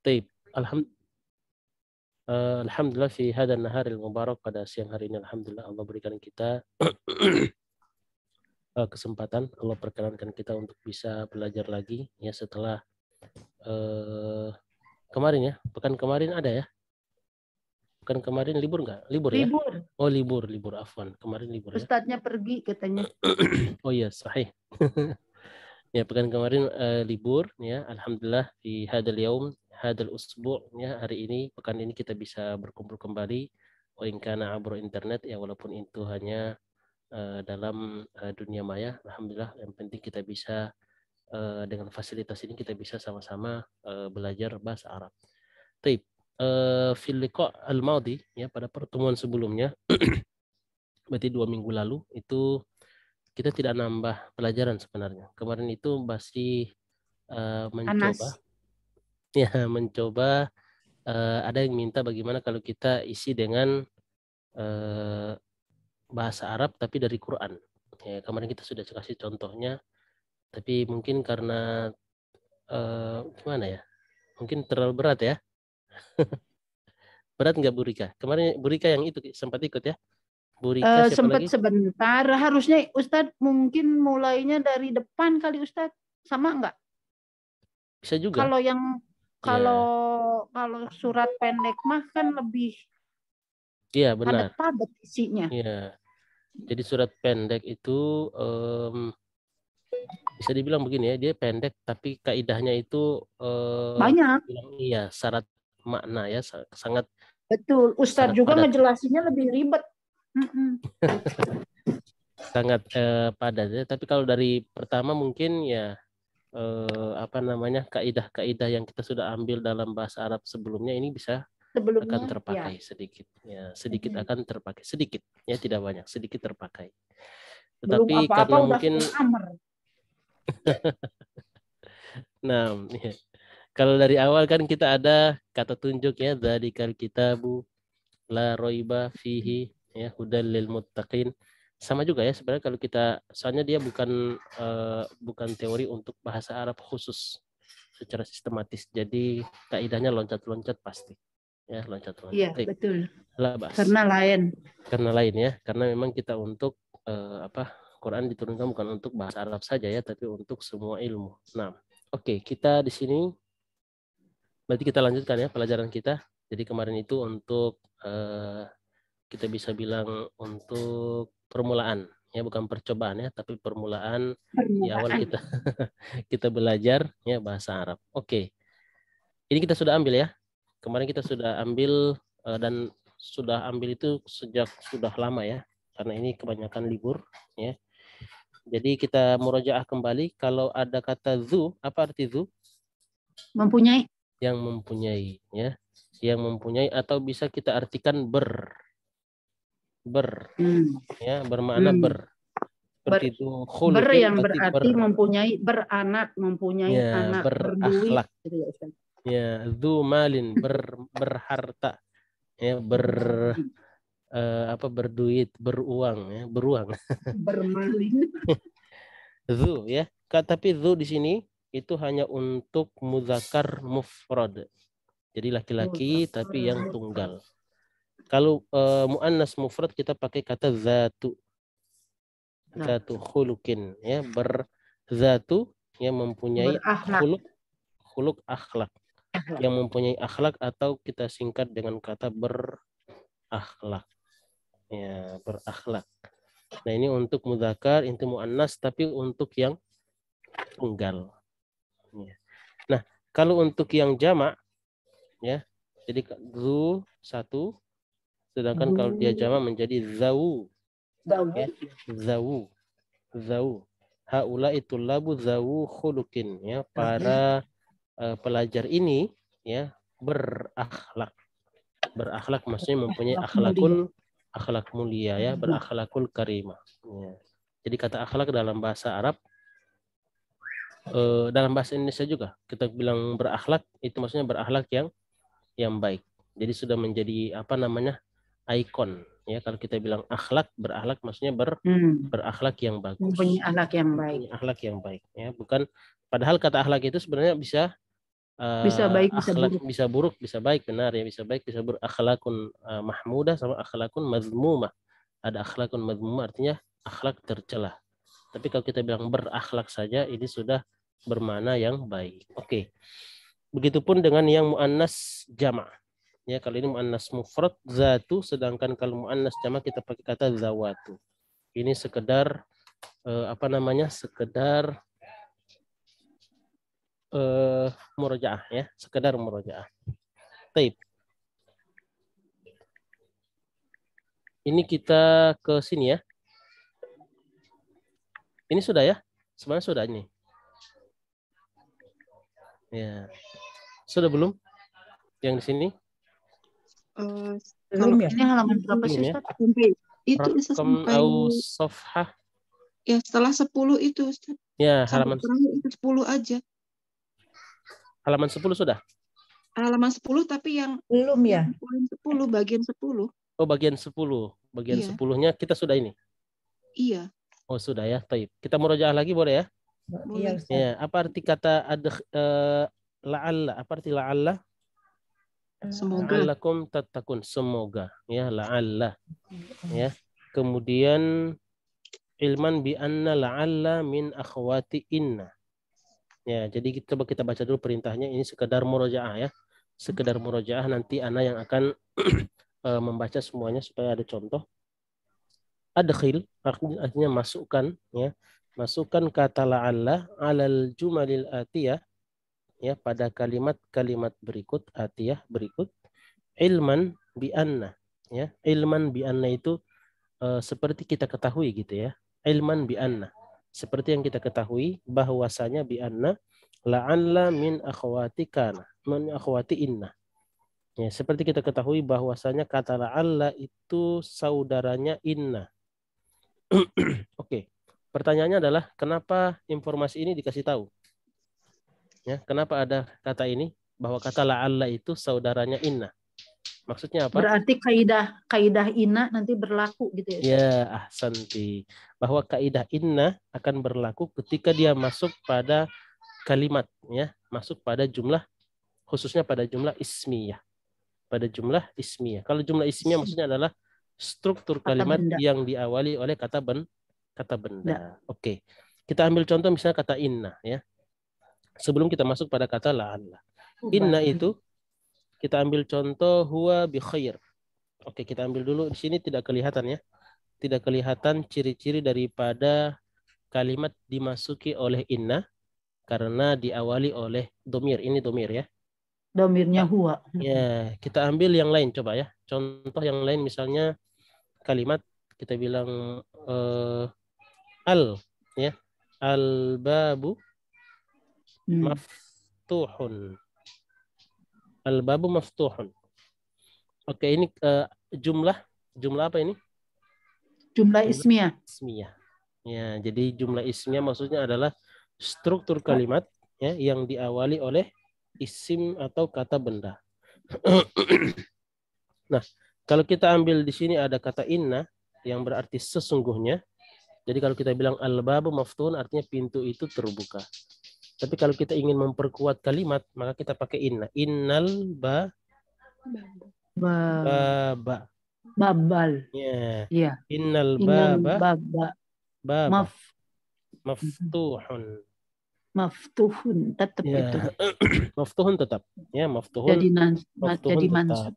Taib. Alhamdulillah fi hadan naharil mubarak, pada siang hari ini alhamdulillah Allah berikan kita kesempatan, Allah perkenankan kita untuk bisa belajar lagi ya setelah kemarin ya, pekan kemarin ada ya. Pekan kemarin libur nggak? Libur ya? Libur. Oh libur, afwan. Kemarin libur ya. Ustadznya pergi katanya. Oh iya, sahih. Ya pekan kemarin libur ya, alhamdulillah di hadal yaum hadal usbu' ya, hari ini pekan ini kita bisa berkumpul kembali wa in kana abro internet ya, walaupun itu hanya dalam dunia maya. Alhamdulillah yang penting kita bisa dengan fasilitas ini kita bisa sama-sama belajar bahasa Arab. Taib. Fil liqa' al-madi ya, pada pertemuan sebelumnya berarti 2 minggu lalu itu kita tidak nambah pelajaran sebenarnya. Kemarin itu masih mencoba ya, mencoba ada yang minta bagaimana kalau kita isi dengan bahasa Arab tapi dari Quran. Ya, kemarin kita sudah kasih contohnya, tapi mungkin karena gimana ya? Mungkin terlalu berat ya. Berat nggak Bu Rika? Kemarin Bu Rika yang itu sempat ikut ya? Bu Rika siapa Sempat lagi? sebentar. Harusnya Ustadz mungkin mulainya dari depan kali Ustadz. Sama enggak? Bisa juga. Kalau yang Ya. kalau surat pendek mah kan lebih Iya benar. padat isinya. Iya. Jadi surat pendek itu bisa dibilang begini ya, dia pendek tapi kaidahnya itu Banyak. iya syarat makna ya, sangat Betul. Ustadz sangat juga padat, ngejelasinnya lebih ribet. sangat padat ya. Tapi kalau dari pertama mungkin ya apa namanya, kaidah-kaidah yang kita sudah ambil dalam bahasa Arab sebelumnya ini bisa akan Sebelumnya ya. terpakai sedikit ya, sedikit akan terpakai sedikit ya, tidak banyak, sedikit terpakai. Belum Tetapi apa-apa karena udah mungkin amar. nah ya, kalau dari awal kan kita ada kata tunjuk ya, dzalikal kitabu la roiba fihi ya hudal lil muttaqin. Sama juga ya sebenarnya kalau kita, soalnya dia bukan teori untuk bahasa Arab khusus secara sistematis. Jadi kaidahnya loncat-loncat pasti. Ya, loncat-loncat. Iya, betul. Labas. Karena lain. Karena lain ya, karena memang kita untuk Quran diturunkan bukan untuk bahasa Arab saja ya, tapi untuk semua ilmu. Nah, oke, kita di sini berarti kita lanjutkan ya pelajaran kita. Jadi kemarin itu untuk kita bisa bilang untuk permulaan ya, bukan percobaan ya, tapi permulaan di awal kita kita belajar ya bahasa Arab. Oke. Ini kita sudah ambil ya. Kemarin kita sudah ambil dan sudah ambil itu sejak sudah lama ya. Karena ini kebanyakan libur ya. Jadi kita murojaah kembali, kalau ada kata zu, apa arti zu? Mempunyai. Yang mempunyai ya. Yang mempunyai, atau bisa kita artikan ya, bermakna seperti itu, khuluqin Yang berarti mempunyai, beranak, mempunyai ya, anak, berduit. berakhlak ya, zu malin, berharta ya, berduit, beruang ya, beruang. Bermalin. Zu ya. Tapi zu di sini itu hanya untuk muzakkar mufrad. Jadi laki-laki tapi yang tunggal. Kalau muannas mufrad kita pakai kata zatu. Zatu khuluqin ya, berzatu yang mempunyai khuluq akhlak. Yang mempunyai akhlak, atau kita singkat dengan kata berakhlak. Ya, berakhlak. Nah, ini untuk muzakkar, itu muannas, tapi untuk yang tunggal. Ya. Nah, kalau untuk yang jamak ya, jadi zu satu, sedangkan kalau dia jamak menjadi zawu. Ya, zawu. Haula itu labu zawu khuluqin ya, para pelajar ini ya berakhlak. Berakhlak maksudnya mempunyai akhlak mulia ya, berakhlakul karimah. Ya. Jadi kata akhlak dalam bahasa Arab, dalam bahasa Indonesia juga kita bilang berakhlak, itu maksudnya berakhlak yang baik. Jadi sudah menjadi apa namanya, ikon ya. Kalau kita bilang akhlak, berakhlak maksudnya berakhlak yang bagus, mempunyai akhlak yang baik. Akhlak yang baik ya, bukan, padahal kata akhlak itu sebenarnya bisa Bisa baik, bisa akhlak buruk. bisa buruk, bisa baik, benar ya, bisa baik, bisa buruk. Akhlakun mahmudah sama akhlakun mazmumah. Ada akhlakun mazmumah artinya akhlak tercela. Tapi kalau kita bilang berakhlak saja ini sudah bermakna yang baik. Oke. Begitupun dengan yang muannas jama'. Ya, kalau ini muannas mufrad zatu, sedangkan kalau muannas jama' kita pakai kata zawatu. Ini sekedar apa namanya? Sekedar murojaah ya, sekedar murojaah. Taib. Ini kita ke sini ya. Ini sudah ya? Sebenarnya sudah ini. Ya. Sudah belum? Yang di sini? Belum ya? Ini halaman berapa sih, Belum ya? Ustaz? Sampai itu Ustaz, Rakam sampai au safhah. ya setelah 10 itu Ustaz. Ya, Sampai halaman terakhir itu 10 aja. halaman 10 sudah. Halaman 10 tapi yang Belum ya? poin 10 bagian 10. Oh, bagian 10. Bagian Iya. 10-nya kita sudah ini. Iya. Oh, sudah ya. Taib. Kita murojaah lagi boleh ya? Boleh. Ya, apa arti kata la'alla? Apa arti la'alla? Semoga. La'allakum tattaqun, semoga ya, la'alla ya. Kemudian ilman bi anna la'alla min akhwati inna. Ya, jadi kita baca dulu perintahnya, ini sekedar murojaah ya. Sekedar murojaah, nanti ana yang akan membaca semuanya supaya ada contoh. Adkhil artinya masukkan ya. Masukkan kata la'alla alal jumalil atiyah ya, pada kalimat-kalimat berikut, atiyah berikut. Ilman bi anna ya, ilman bi anna itu seperti kita ketahui gitu ya, ilman bi anna, seperti yang kita ketahui bahwasanya bi anna la'alla min akhwati kana, min akhwati inna ya, seperti kita ketahui bahwasanya kata la'alla itu saudaranya inna. Oke. Pertanyaannya adalah kenapa informasi ini dikasih tahu ya, kenapa ada kata ini bahwa kata la'alla itu saudaranya inna? Maksudnya apa? Berarti kaidah inna nanti berlaku gitu ya, Ustaz? Ya, ahsanti. Bahwa kaidah inna akan berlaku ketika dia masuk pada kalimat ya, masuk pada jumlah, khususnya pada jumlah ismiyah. Pada jumlah ismiyah. Kalau jumlah ismiyah maksudnya adalah struktur kalimat yang diawali oleh kata benda. Oke. Kita ambil contoh misalnya kata inna ya. Sebelum kita masuk pada kata la'alla. Inna itu kita ambil contoh huwa bi khair. Oke, kita ambil dulu di sini tidak kelihatan ya. Tidak kelihatan ciri-ciri daripada kalimat dimasuki oleh inna karena diawali oleh domir. Ini domir ya. Domirnya huwa. Ya, kita ambil yang lain coba ya. Contoh yang lain misalnya kalimat kita bilang al ya. Al babu maftuhun. Al babu maftuhun. Oke, ini jumlah apa ini? Jumlah ismiyah. Ismiyah. Ya, jadi jumlah ismiyah maksudnya adalah struktur kalimat ya yang diawali oleh isim atau kata benda. Nah, kalau kita ambil di sini ada kata inna yang berarti sesungguhnya. Jadi kalau kita bilang al-babu maftuhun artinya pintu itu terbuka. Tapi kalau kita ingin memperkuat kalimat maka kita pakai inna. Innal baba. Babal. Ya. Iya. Innal baba maftuhun. Maftuhun tetap ya. itu. Maftuhun tetap. Ya, maftuhun. Maftuhun tetap.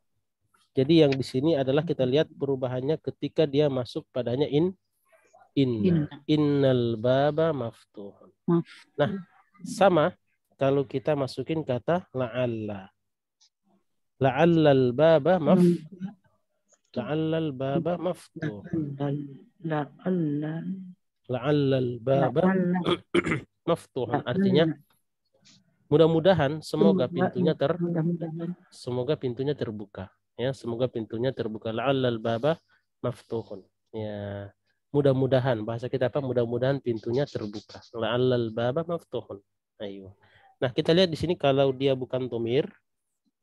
Jadi yang di sini adalah kita lihat perubahannya ketika dia masuk padanya inna. Innal baba maftuhun. Nah, sama kalau kita masukin kata la'alla. La'allal baba la'allal baba maftuhun. La'allal baba maftuhun artinya mudah-mudahan semoga pintunya terbuka ya, semoga pintunya terbuka. La'allal baba maftuhun ya, mudah-mudahan bahasa kita apa, mudah-mudahan pintunya terbuka. La'allal baba maftuhun. Ayo. Nah, kita lihat di sini kalau dia bukan domir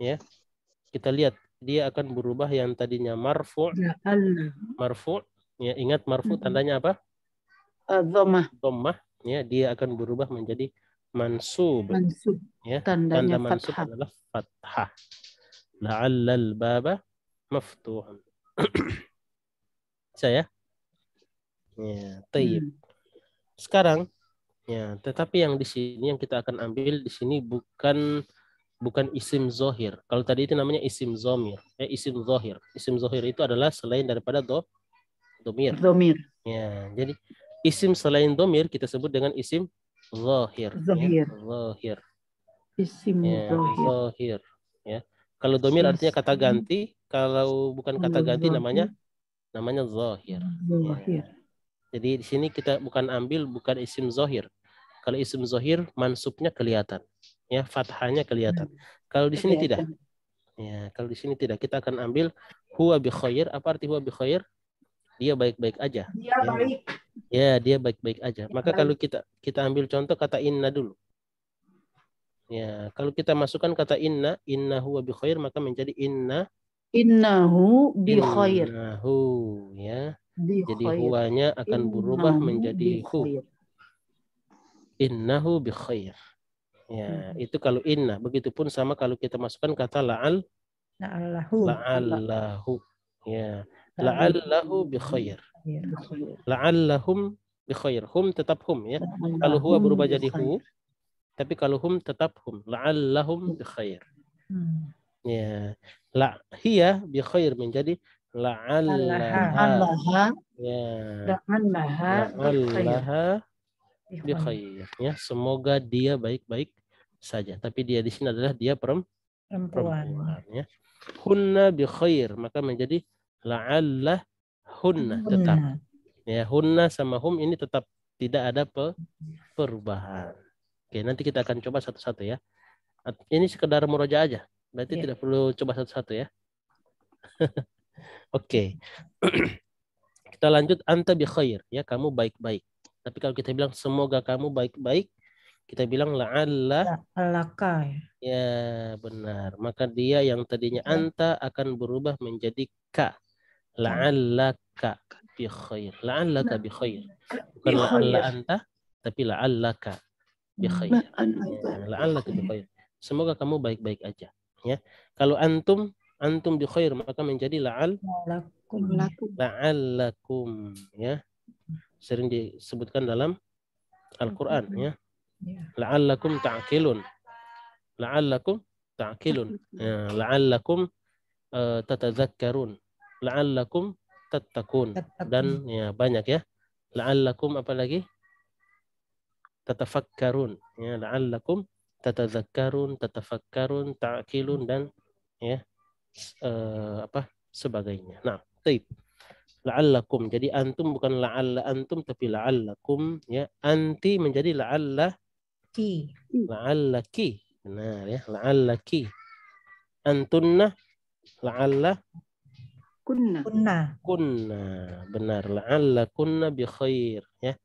ya, kita lihat dia akan berubah yang tadinya marfu' ya, ingat marfu' tandanya apa? Dhammah Ya, dia akan berubah menjadi mansub. Mansub. Ya, Tandanya tanda mansub fathah. adalah fathah. La'allal baba maftuhan. Saya. Ya, tayyib. Sekarang ya, tetapi yang di sini yang kita akan ambil di sini bukan isim zohir. Kalau tadi itu namanya isim zomir, isim zohir. Isim zohir itu adalah selain daripada domir. Domir. Ya, jadi isim selain domir kita sebut dengan isim zohir. Zohir. Ya, zohir. Isim Ya, zohir. zohir. Ya. Kalau domir artinya kata Isim ganti, kalau bukan kata ganti zohir. namanya zohir. Zohir. Ya. Jadi di sini kita bukan isim zohir. Kalau isim zohir mansubnya kelihatan, ya fathahnya kelihatan. Kalau di sini tidak, ya kalau di sini tidak. Kita akan ambil huwa bi khair. Apa arti huwa bi khair? Dia baik-baik aja. Dia baik. Ya dia baik-baik aja. Maka baik. kalau kita ambil contoh kata inna dulu. Ya kalau kita masukkan kata inna huwa bi khair, maka menjadi Innahu bi khair. Innahu, ya. Bi Jadi khair. huwanya akan berubah Innahu menjadi bi hu. khair. Innahu bi khair. Ya, itu kalau inna. Begitupun sama kalau kita masukkan kata la'allahu. Ya. La'allahu bi khair. La'allahum bi khair. Hum tetap hum, ya. Kalau huwa berubah jadi hu, tapi kalau hum tetap hum. La'allahum bi khair. Ya. La hiya bi khair menjadi la'allaha. Ya. La'allaha bi khair. Ya, semoga dia baik-baik saja. Tapi dia di sini adalah dia perempuan. Ya. Hunna bi khair, maka menjadi la'allah hunna tetap. Ya, hunna sama hum ini tetap tidak ada perubahan. Oke, nanti kita akan coba satu-satu ya. Ini sekedar murojaah aja. Berarti tidak perlu coba satu-satu ya. Oke. Kita lanjut anta bi khair, ya kamu baik-baik. Tapi kalau kita bilang semoga kamu baik-baik, kita bilang la'allaka. Ya, benar. Maka dia yang tadinya anta akan berubah menjadi ka. La'allaka bi khair. La'allaka bi khair. Bukan la'alla anta, tapi la'allaka bi khair. La'allaka bi khair. Semoga kamu baik-baik aja, ya. Kalau antum bi khair, maka menjadi la'allakum, ya. Sering disebutkan dalam Al-Qur'an, ya. La'allakum ta'qilun. La'allakum ta'qilun. Ya, la'allakum tatadzakkarun. La'allakum tattaqun. Dan ya banyak ya. La'allakum apa lagi? Tatafakkarun. Ya, la'allakum tatadzakkarun, tatafakkarun, ta'qilun dan ya sebagainya. Nah, baik. La'allakum. Jadi antum bukan la'alla antum tapi la'allakum, ya. Anti menjadi la'allaki. La'allaki. Benar ya, la'allaki. Antunna la'alla kunna. Benar, la'alla kunna bi khair, ya.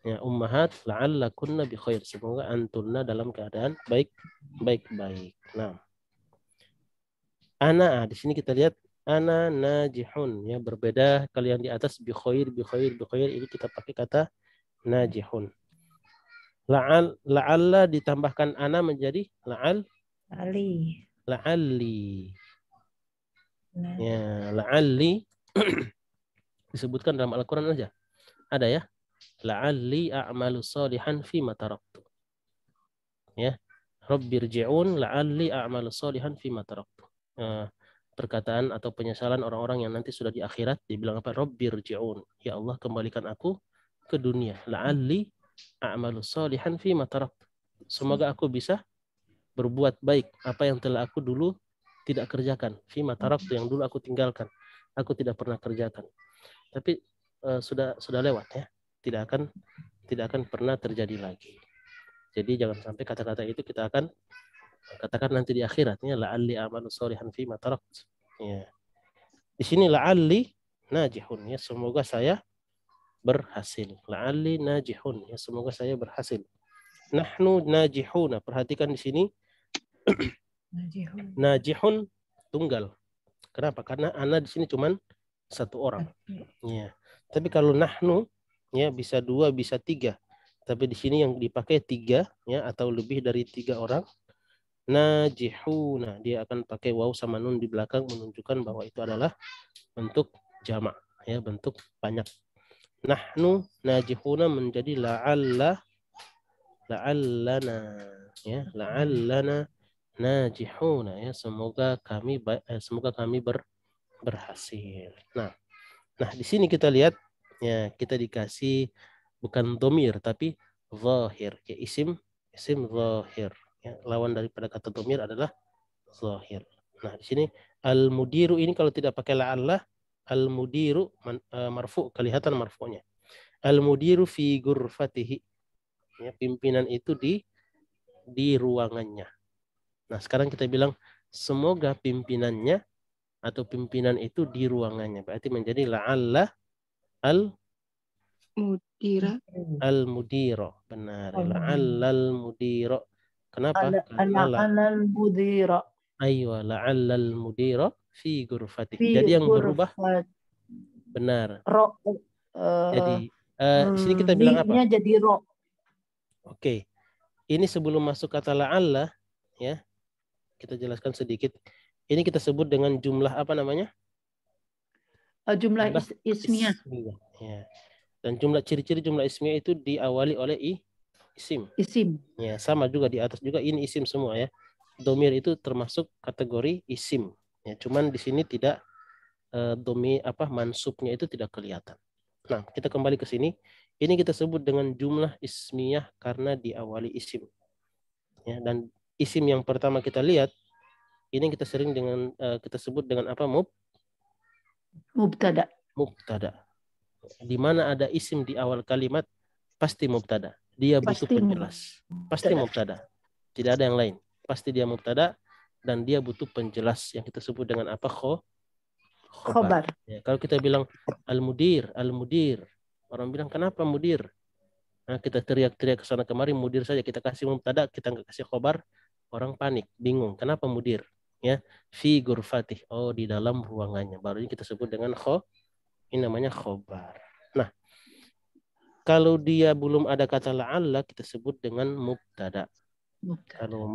Ya ummahat la'alla kunna bi khair. Semoga antunna dalam keadaan baik-baik. Nah. Ana, di sini kita lihat ana najihun, ya, berbeda kalau yang di atas bi khair ini kita pakai kata najihun. La'alla ditambahkan ana menjadi la'alli. Ya, la'alli disebutkan dalam Al-Qur'an aja. Ada ya. La'alli a'malu shalihan fi ma taraktu. Ya. Rabbirji'un la'alli a'malu shalihan fi ma taraktu. Perkataan atau penyesalan orang-orang yang nanti sudah di akhirat dibilang apa? Rabbirji'un. Ya Allah, kembalikan aku ke dunia. La'alli a'malu shalihan fi ma taraktu. Semoga aku bisa berbuat baik apa yang telah aku dulu tidak kerjakan. Fi ma taraktu, yang dulu aku tinggalkan. Aku tidak pernah kerjakan. Tapi sudah lewat ya. Tidak akan pernah terjadi lagi. Jadi jangan sampai kata-kata itu kita akan katakan nanti di akhiratnya la'alli a'malu shalihan fi ma tarakt. Ya. Di sini la'alli najihun, ya, semoga saya berhasil. La'alli najihun, ya, semoga saya berhasil. Nahnu najihuna, perhatikan di sini najihun tunggal. Kenapa? Karena ana di sini cuman satu orang. Ya. Tapi kalau nahnu, ya, bisa dua, bisa tiga. Tapi di sini yang dipakai 3 ya atau lebih dari 3 orang. Najihuna, dia akan pakai waw sama nun di belakang menunjukkan bahwa itu adalah bentuk jamak ya, bentuk banyak. Nahnu najihuna menjadi la'allana ya, la'allana najihuna ya, semoga kami berhasil. Nah, di sini kita lihat ya, kita dikasih bukan domir tapi zahir ya, isim zahir ya, lawan daripada kata domir adalah zahir. Nah, di sini al-mudiru ini kalau tidak pakai la'allah, al-mudiru marfu, kelihatan marfu'nya. Al-mudiru fi ghurfatihi. Ya, pimpinan itu di ruangannya. Nah, sekarang kita bilang semoga pimpinannya atau pimpinan itu di ruangannya. Berarti menjadi la'alla Mudira. al-mudiro. Benar. La'alla al-mudiro. Kenapa? La'allal mudira. Aywa, la'allal mudira fi ghurfatih. Jadi yang berubah benar. Jadi di sini kita bilang apa? Jadi ro. Oke. Ini sebelum masuk kata la'alla ya. Kita jelaskan sedikit. Ini kita sebut dengan jumlah apa namanya? Jumlah ismiyah. Ya. Dan jumlah ciri-ciri jumlah ismiyah itu diawali oleh isim. Isim. Ya, sama juga di atas juga ini isim semua ya. Domir itu termasuk kategori isim. Ya, cuman di sini tidak domir mansubnya itu tidak kelihatan. Nah, kita kembali ke sini. Ini kita sebut dengan jumlah ismiyah karena diawali isim. Ya, dan isim yang pertama kita lihat ini kita sering dengan kita sebut dengan apa? Mubtada. Di mana ada isim di awal kalimat pasti mubtada. Dia butuh penjelas. Pasti mubtada. Tidak ada yang lain. Pasti dia mubtada dan dia butuh penjelas yang kita sebut dengan apa? Khobar. Ya, kalau kita bilang al-mudir. Orang bilang kenapa mudir? Nah, kita teriak-teriak ke sana kemari mudir saja, kita kasih mubtada, kita nggak kasih khobar, orang panik, bingung. Kenapa mudir? Ya, fi ghurfatih. Oh, di dalam ruangannya. Baru ini kita sebut dengan ini namanya khobar. Nah, kalau dia belum ada kata la'alla, kita sebut dengan mubtada. Kalau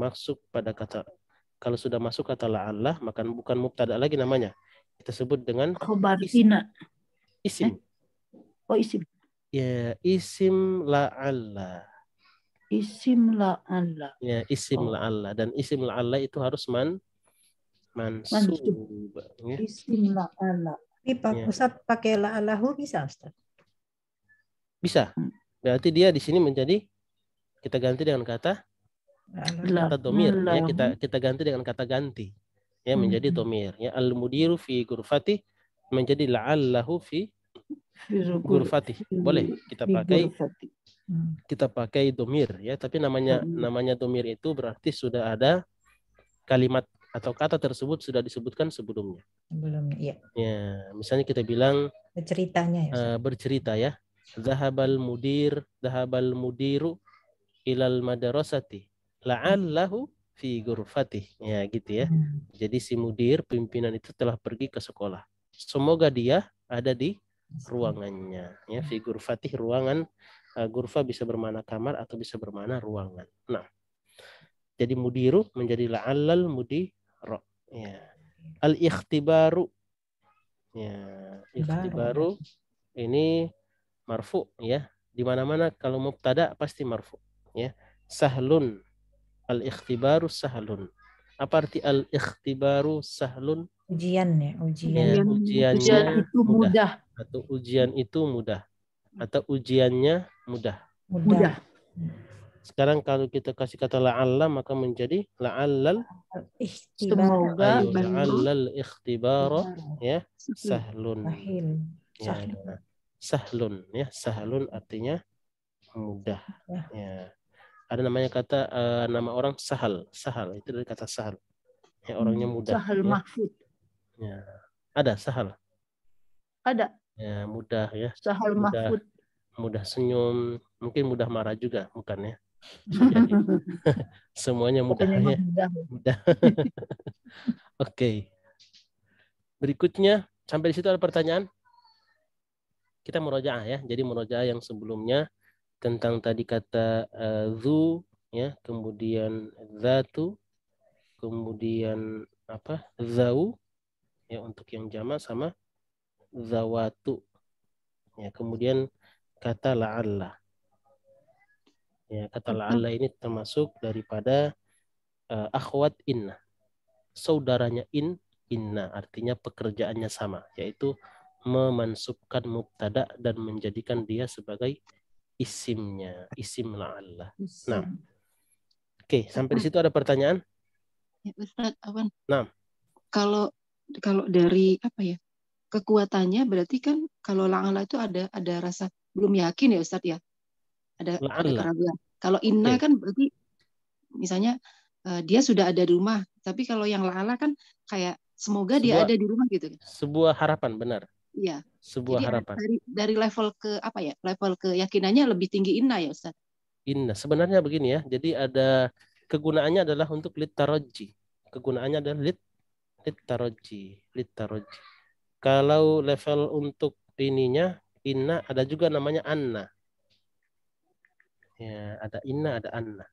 sudah masuk kata la'alla, maka bukan mubtada lagi namanya. Kita sebut dengan khobar isim. Oh, isim. Ya, isim la'alla. Isim la'alla. Ya, isim la'alla. Dan isim la'alla itu harus mansub. Ya. Isim la'alla. Ustaz pakai la'allahu bisa, Ustaz? Bisa. Berarti dia di sini menjadi, kita ganti dengan kata domir. Ya, kita ganti dengan kata ganti. Ya, menjadi domir. Ya, al-mudiru fi ghurfatih menjadi la'allahu fi ghurfatih. Boleh kita pakai domir ya, tapi namanya domir itu berarti sudah ada kalimat atau kata tersebut sudah disebutkan sebelumnya. Iya. Ya, misalnya kita bilang bercerita ya. Zahabal mudiru ilal madrasati la'allahu fi ghurfatih. Ya, gitu ya. Jadi si mudir, pimpinan itu telah pergi ke sekolah. Semoga dia ada di ruangannya. Ya, fi ghurfatih, ruangan. Ghurfa bisa bermakna kamar atau bisa bermakna ruangan. Nah, jadi mudiru menjadi la'allal mudiro. Ya. Al-ikhtibaru. Ya, ikhtibaru ini marfu ya. Di mana-mana kalau mubtada pasti marfu ya. Sahlun. Al-ikhtibaru sahlun. Apa arti al-ikhtibaru sahlun? Ujian. Ya, ujiannya itu mudah. Atau ujian itu mudah. Atau ujiannya mudah. Sekarang kalau kita kasih kata la'alla maka menjadi la'allal semoga la'allal ikhtibara ya sahlun. Ya, sahlun ya, sahlun artinya mudah. Ya. Ada namanya kata nama orang sahal itu dari kata sahal. Ya, orangnya mudah. Sahal ya. mahfud. Ya. Ada sahal. Ada. Ya, mudah ya. Sahal mahfud. Mudah senyum, mungkin mudah marah juga, bukan ya? Semuanya mudah ya. Mudah. Oke. Berikutnya, sampai di situ ada pertanyaan? Kita murojaah ya. Jadi murojaah yang sebelumnya tentang tadi kata zu, ya, kemudian zatu, kemudian apa, zau, ya, untuk yang jamak, sama zawatu, ya, kemudian kata la'alla, ya, kata la'alla ini termasuk daripada akhwat inna, saudaranya inna, artinya pekerjaannya sama, yaitu memansubkan mubtada dan menjadikan dia sebagai isimnya, isim la'alla. Nah, oke, sampai di situ ada pertanyaan? Ya, Ustaz, Awan. Nah, Kalau dari apa ya, kekuatannya berarti kan kalau la'ala itu ada rasa belum yakin ya Ustaz ya, ada la'alla. keraguan. Kalau inna kan berarti misalnya dia sudah ada di rumah, tapi kalau yang la'ala kan kayak semoga dia ada di rumah gitu. Sebuah harapan, benar. Iya. Sebuah Jadi harapan. Dari level ke apa ya, level keyakinannya lebih tinggi inna ya Ustaz. Inna, sebenarnya begini ya. Jadi ada kegunaannya adalah untuk litaraji. Kegunaannya adalah litaraji. Kalau level untuk ininya, inna, ada juga namanya anna. Ya, ada inna, ada anna.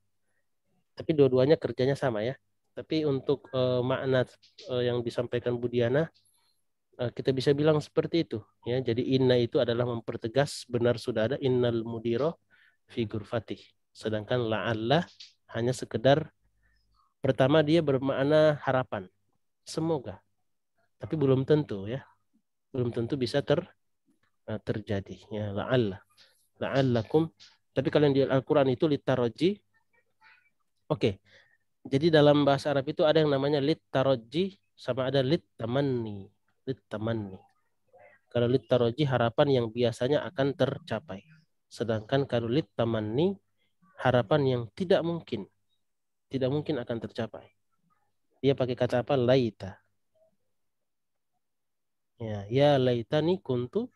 Tapi dua-duanya kerjanya sama ya. Tapi untuk makna yang disampaikan Bu Diana, kita bisa bilang seperti itu. Ya, jadi inna itu adalah mempertegas benar sudah ada innal mudiro fi ghurfatih. Sedangkan la'alla hanya sekedar, pertama dia bermakna harapan, semoga. Tapi belum tentu ya. Belum tentu bisa terjadi. Ya, la'allakum. Tapi kalau yang di Al-Quran itu litaraji. Oke. Jadi dalam bahasa Arab itu ada yang namanya litaraji sama ada litamanni. Kalau litaraji harapan yang biasanya akan tercapai. Sedangkan kalau litamanni harapan yang tidak mungkin akan tercapai. Dia pakai kata apa? Laita. Ya laitani kuntu.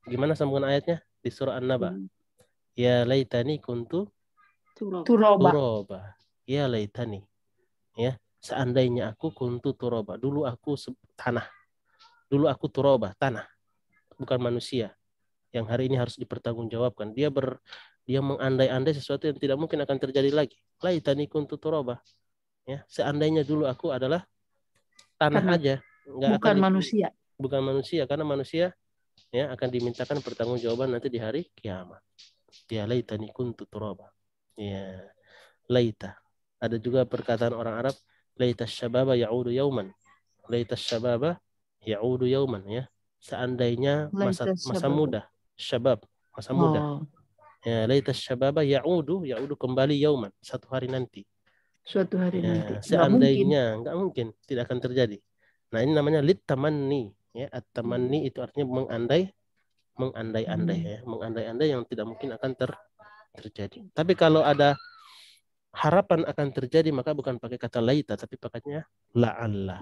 Gimana sambungan ayatnya di surah An-Naba? Ya laitani kuntu turoba. Ya laitani. Ya, seandainya aku kuntu turoba. Dulu aku tanah. Dulu aku turoba, tanah. Bukan manusia yang hari ini harus dipertanggungjawabkan. Dia mengandai-andai sesuatu yang tidak mungkin akan terjadi lagi. Laitani kuntu turoba. Ya, seandainya dulu aku adalah tanah aja, bukan manusia. Bukan manusia, karena manusia ya akan dimintakan pertanggungjawaban nanti di hari kiamat. Ya laitani kuntu turaba. Ya laita. Ada juga perkataan orang Arab, laita syababa ya'udu yauman. Laita syababa ya'udu yauman, ya. Seandainya masa muda, syabab, masa muda. Ya, laita syababa ya'udu kembali yauman, satu hari nanti. Suatu hari nanti. Seandainya, nggak mungkin, tidak akan terjadi. Nah, ini namanya litamanni. Ya, at-tamanni itu artinya mengandai-andai ya, mengandai-andai yang tidak mungkin akan terjadi. Tapi kalau ada harapan akan terjadi, maka bukan pakai kata laita, tapi pakainya la'alla.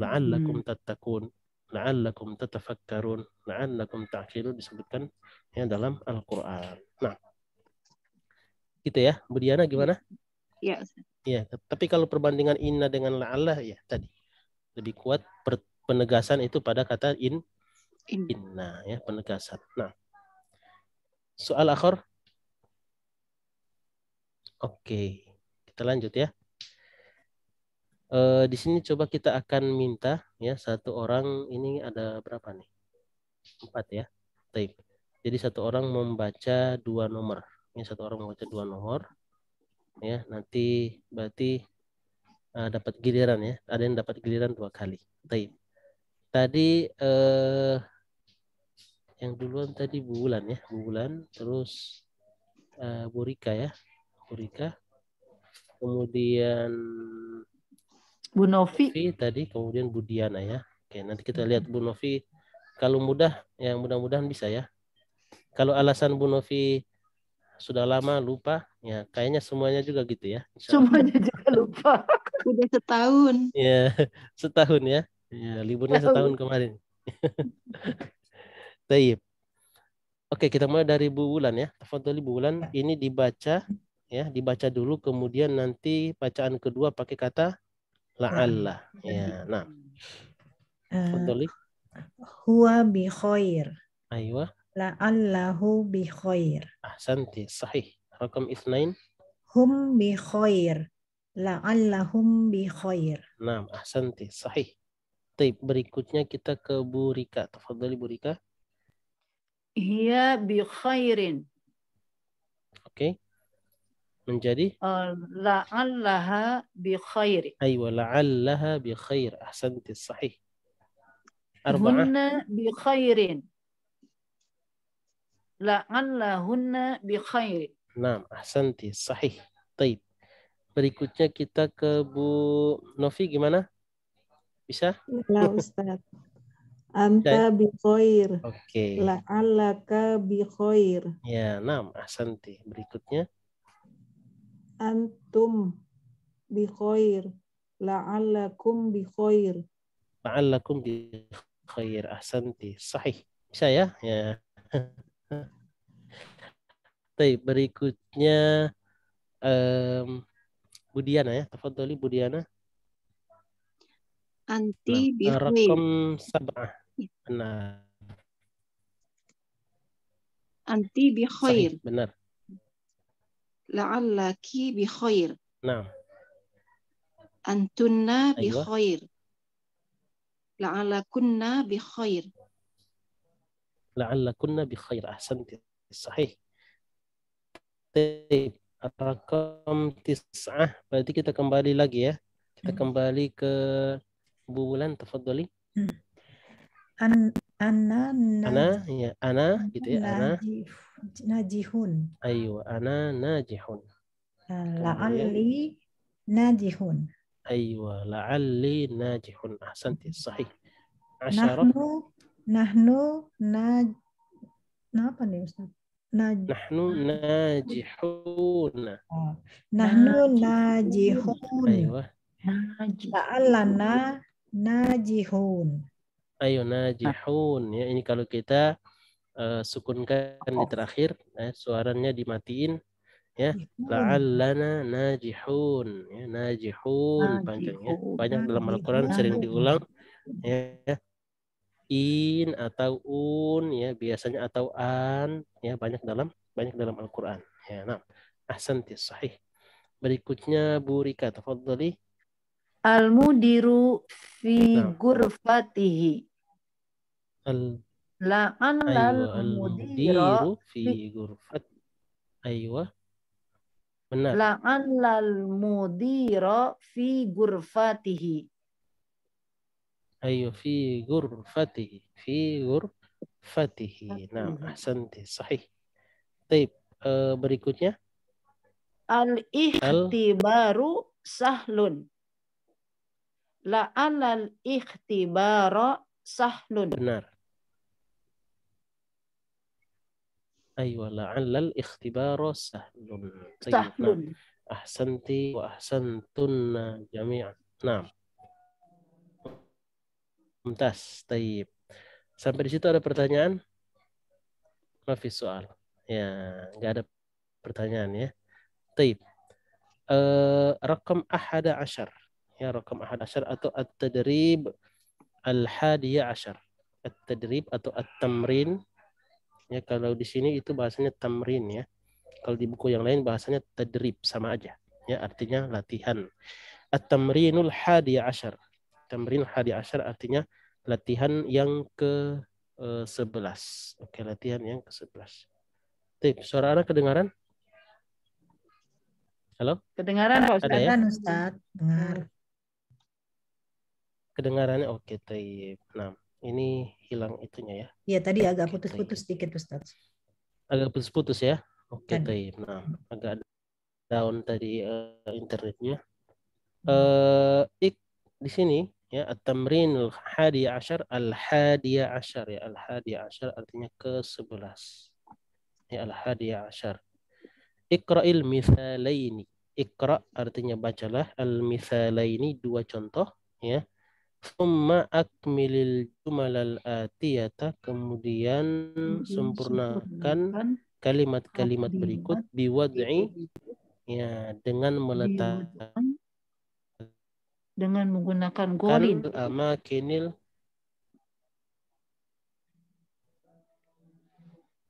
La'allakum tattaqun, la'allakum tatafakkarun, la'allakum ta'qilun, disebutkan ya dalam Al-Qur'an. Nah, gitu ya. Bu Diana gimana? Iya. Ya, tapi kalau perbandingan inna dengan la'alla ya tadi lebih kuat penegasan itu pada kata inna ya, penegasan. Nah, soal akhir. Oke, kita lanjut ya. Di sini coba kita akan minta ya satu orang, ini ada berapa nih? 4 ya. Baik. Jadi satu orang membaca 2 nomor. Ini satu orang membaca 2 nomor. Ya, nanti berarti dapat giliran ya. Ada yang dapat giliran 2 kali. Baik. Tadi yang duluan tadi Bu Wulan ya. Bu Wulan, terus Bu Rika ya. Bu Rika. Kemudian Bu Novi tadi, kemudian Bu Diana ya. Oke, nanti kita lihat Bu Novi. Kalau mudah, ya mudah-mudahan bisa ya. Kalau alasan Bu Novi sudah lama lupa, ya kayaknya semuanya juga gitu ya. Semuanya juga lupa. Udah setahun. Ya, setahun ya. Ya, liburnya setahun kemarin. Taib. Oke, kita mulai dari Bu Wulan ya. Tafadhali Bu Wulan, ini dibaca ya, dibaca dulu, kemudian nanti bacaan kedua pakai kata la'alla. Ya, nah. Tafadhali. Huwa bi khair. Aywa. La'allahu bi khair. Ahsanti, sahih. Rakam 2. Hum bi khair. La'allahum bi khair. Naam, ahsanti, sahih. Baik, berikutnya kita ke Bu Rika. Tafadhali Bu Rika. Hiya bi khairin. Oke. Menjadi La'allaha bi khairi. aywa la'allaha bi khair. Ahsanti, sahih. Arba'ah. Hunna bi khairin. La'allahunna bi khairin. Naam, ahsanti, sahih. Baik. Berikutnya kita ke Bu Novi, gimana? Bisa? La Ustaz. Anta bi khair. Oke. La'allaka bi khair. Ya, naam, ahsanti. Berikutnya. Antum bi khair. La'allakum bi khair. La'allakum bi khair. Ahsanti. Sahih. Bisa ya? Ya. Baik, berikutnya Bu Diana ya. Tafadhali Bu Diana. Anti bi khair. Rakam 7. Benar. Anti bi khair. Sahih, benar. La'allaki bi khair. Naam. Antunna bi Aywa. khair. La'allakunna bi khair. La'allakunna bi khair. Ahsanti. Sahih. Baik. Rakam 9. Berarti kita kembali lagi ya. Kita kembali ke Bu Wulan. Tafadhali. Ana ya, ana gitu ya, ana najihun. aywa, ana najihun. La'alli najihun. Aywa, la'alli najihun. Ahsanti, sahih. Asyarah. Nahnu apa nih Ustaz? Nahnu najihun. Nahnu najihun. Aywa. La'allana najihun. Ayo najihun ya, ini kalau kita sukunkan di terakhir, suaranya dimatiin ya. La'allana najihun ya, najihun panjangnya. Banyak dalam Al-Qur'an sering diulang ya. In atau un ya, biasanya atau an ya, banyak dalam Al-Qur'an ya. Nah, ahsanti, sahih. Berikutnya Bu Rika, tafadhali. Al-mudiru fi ghurfatihi. Aywa, al-mudiru fi ghurfat. Aywa. Benar. La'allal mudira fi ghurfatihi. Aywa, fi ghurfatihi. Fi ghurfatihi. Nah, ahsanti, sahih. Baik, berikutnya. Al-ikhtibaru sahlun. La'allal ikhtibara sahlun. Benar. Aywa, la'allal ikhtibara sahlun. Sahlun. Ahsanti wa ahsantunna jami'an. Nah. Mumtaz. Taib. Sampai di situ ada pertanyaan? Mafis soal. Ya, nggak ada pertanyaan ya. Taib. Rakam 11. Ya, rakam 11 atau at-tadrib al-hadiya ashar. At-tadrib atau at-tamrin. Ya, kalau di sini itu bahasanya tamrin ya. Kalau di buku yang lain bahasanya tadrib, sama aja. Ya, artinya latihan. At-tamrinul hadiya ashar. Tamrin hadiya ashar artinya latihan yang ke-11. Oke, latihan yang ke-11. Tip, suara anak kedengaran? Halo? Kedengaran Pak Ustaz? Ada ya? Ustaz, dengar. Kedengarannya oke, Taib. Nah, ini hilang itunya ya. Iya, tadi agak putus-putus sedikit Ustaz. Agak putus-putus ya. Oke, Taib. Nah, agak down tadi internetnya. Di sini ya, at-tamrin al-hadi ashar, al-hadi ashar ya, al-hadi ashar artinya ke-11. Ya, al-hadi ashar. Iqra'il mithalaini. Iqra' artinya bacalah, al-mithalaini dua contoh ya. Thumma akmilil jumalal atiyata, kemudian sempurnakan kalimat-kalimat berikut biwad'i ya, dengan meletakkan, dengan menggunakan golin. Amakinil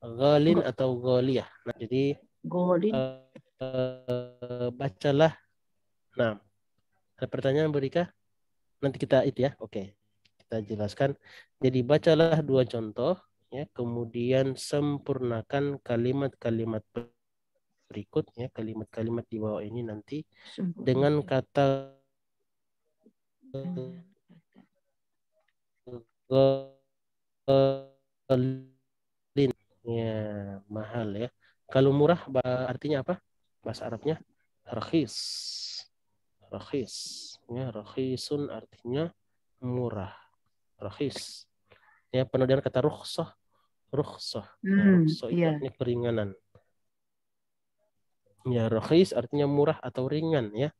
Ghalin atau ghaliyah. Nah, jadi Golin. bacalah. Nah, ada pertanyaan Berika? Nanti kita itu ya. Oke. Kita jelaskan. Jadi bacalah dua contoh ya, kemudian sempurnakan kalimat-kalimat berikut ya, kalimat-kalimat di bawah ini nanti dengan kata ghalin ya, mahal ya. Kalau murah artinya apa? Bahasa Arabnya rakhis. Rakhis ya, rakhisun artinya murah. Rakhis. Ya, penuh dengan kata rukhsah. Rukhsah. Ya, rukhsah itu Iya. artinya keringanan. Ya, rakhis artinya murah atau ringan ya.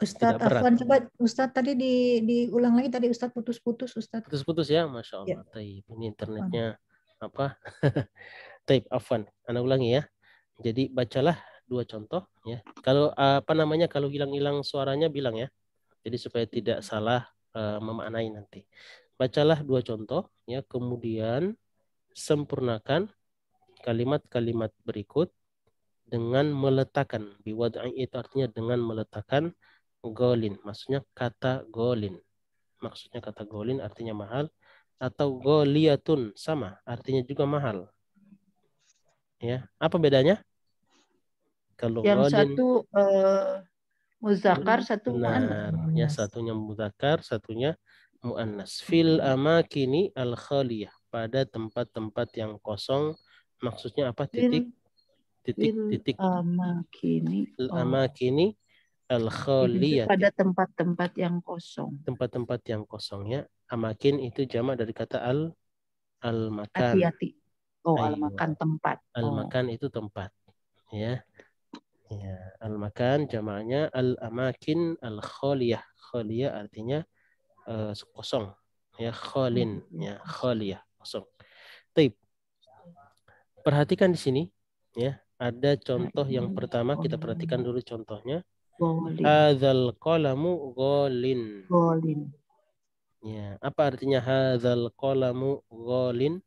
Ustadz Tidak berat. Afwan, coba Ustadz tadi diulang lagi tadi Ustadz putus-putus Ustadz. Putus-putus ya, Masya Allah. Taib. Ini internetnya apa? Taib, Afwan. Anda ulangi ya. Jadi bacalah dua contoh ya. Kalau apa namanya, kalau hilang-hilang suaranya bilang ya. Jadi supaya tidak salah memaknai nanti. Bacalah dua contoh ya, kemudian sempurnakan kalimat-kalimat berikut dengan meletakkan. Biwad'i itu artinya dengan meletakkan golin. Maksudnya kata golin. Maksudnya kata golin artinya mahal. Atau goliyatun sama artinya juga mahal. Ya, apa bedanya? Kalau Yang golin satu muzakkar, satu muannas. benar, ya satunya mudzakkar, satunya muannas. Fil amakini al khaliyah, pada tempat-tempat yang kosong. Maksudnya apa? Titik Amakini. al amakini al Itu khaliyah, pada tempat-tempat yang kosong. tempat-tempat yang kosongnya. Amakin itu jamak dari kata al makan. Hati-hati. Oh, Aywa. al-makan tempat. Al makan itu tempat. Ya. Ya, al makan jamaknya al amakin al khaliyah. Khaliyah artinya kosong. Ya, khalin, ya, khaliyah, kosong. Taib. Perhatikan di sini ya, ada contoh yang pertama, kita perhatikan dulu contohnya. Hadzal qalamu ghalin. Golin. Ya, apa artinya hadzal qalamu ghalin?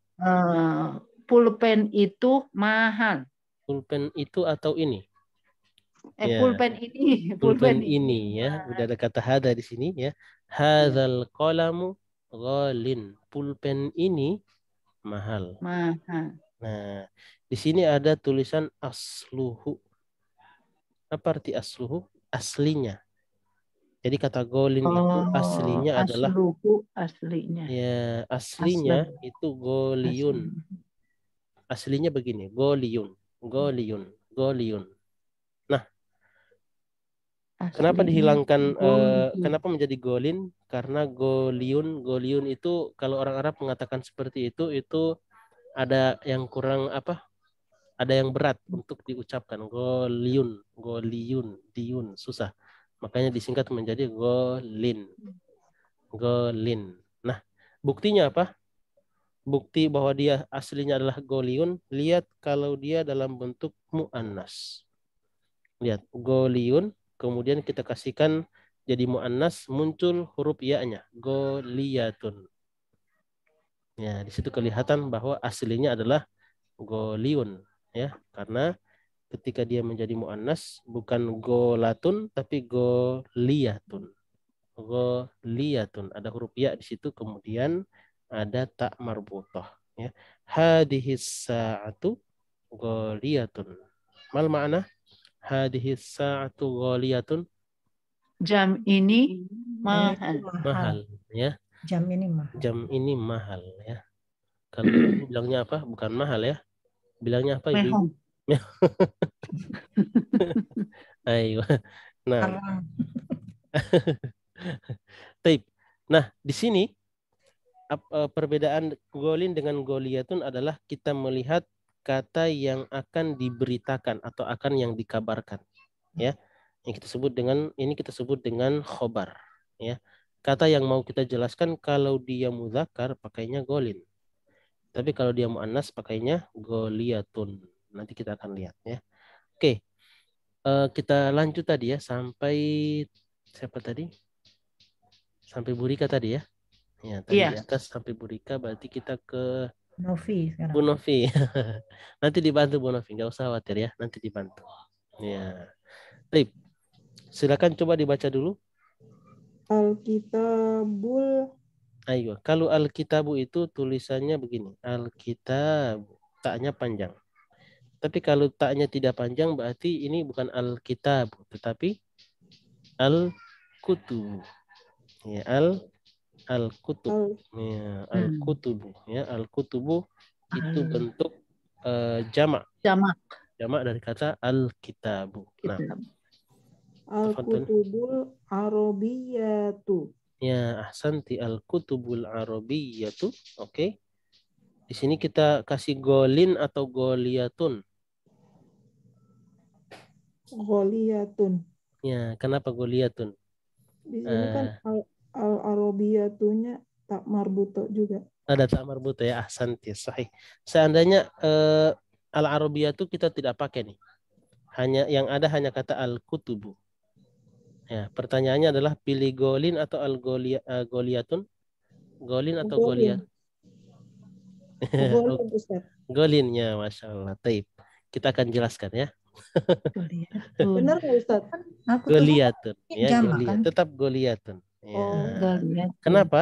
Pulpen itu mahal. Pulpen itu atau ini? Ya. Pulpen ini. Pulpen ini ya, udah ada kata hada di sini ya. Hadzal qalamu ghalin. Pulpen ini mahal. Mahal. Nah, di sini ada tulisan asluhu. Apa arti asluhu? Aslinya. Jadi kata golin itu aslinya adalah asluhu, aslinya. ya, aslinya itu goliyun. Aslinya begini, goliyun, goliyun, goliyun. Nah, kenapa dihilangkan? Kenapa menjadi golin? Karena goliyun, goliyun itu kalau orang Arab mengatakan seperti itu ada yang kurang apa? Ada yang berat untuk diucapkan. Goliyun, goliyun, diun, susah. Makanya disingkat menjadi golin. Golin. Nah, buktinya apa? Bukti bahwa dia aslinya adalah goliyun, lihat kalau dia dalam bentuk mu'annas. Lihat, goliyun, kemudian kita kasihkan jadi mu'annas, muncul huruf ya-nya. Goliyatun. Ya, di situ kelihatan bahwa aslinya adalah goliyun. Ya, karena ketika dia menjadi mu'annas, bukan golatun, tapi goliyatun. Goliyatun. Ada huruf ya di situ, kemudian ada tak marbutah. Ya. Hadihis sa'atu goliyatun. Mal ma'na? Hadihis sa'atu goliyatun. Jam ini mahal. Mahal. Ya. Jam ini mahal. Jam ini mahal. Ya. Kalau ibu bilangnya apa? Bukan mahal ya. Bilangnya apa ibu? Ayo. Nah. Taib. Nah, di sini perbedaan golin dengan goliyatun adalah kita melihat kata yang akan diberitakan atau akan yang dikabarkan. Ya. Yang kita sebut dengan kita sebut dengan khobar, ya. Kata yang mau kita jelaskan kalau dia mudzakkar pakainya golin. Tapi kalau dia muannas pakainya goliyatun. Nanti kita akan lihat ya. Oke. Kita lanjut tadi ya sampai siapa tadi? Sampai Burika tadi ya. Ya, tadi di atas sampai Burika, berarti kita ke Novi sekarang. Bu Novi. Nanti dibantu Bu Novi, nggak usah khawatir ya, nanti dibantu. Ya. Baik. Silakan coba dibaca dulu. Alkitabul Ayo, kalau Alkitabu itu tulisannya begini. Alkitab, taknya panjang. Tapi kalau taknya tidak panjang berarti ini bukan Alkitab, tetapi Al-Kutub. Ya, Al-Kutub. al Ya, Al-Kutubu. Ya, Al-Kutubu itu Al- bentuk jamak. Jamak Jamak dari kata Al-Kitabu. Nah, kitab. tafadhol. Al-Kutubul Arabiyatu. Ya, ahsanti Al-Kutubul Arabiyyatu. Oke. Di sini kita kasih golin atau goliatun. Gholiyatun. Ya, kenapa goliatun? Di sini kan al-Arabiyatunya tak marbuto juga. Ada tak marbuta ya, ahsanti, sahih. Seandainya Al-Arabiyatu kita tidak pakai nih. Hanya yang ada hanya kata Al-Kutubu. Ya, pertanyaannya adalah pilih golin atau Goliatun? Golin atau Golin. Goliat? Golin, Ustaz. Golinnya, Masya Allah. Taib. Kita akan jelaskan ya. Benar nggak, Ustaz? Aku tuh Goliatun. Ya, jamak Goliat. kan? Tetap Goliatun. Ya. Oh, Goliat. Kenapa?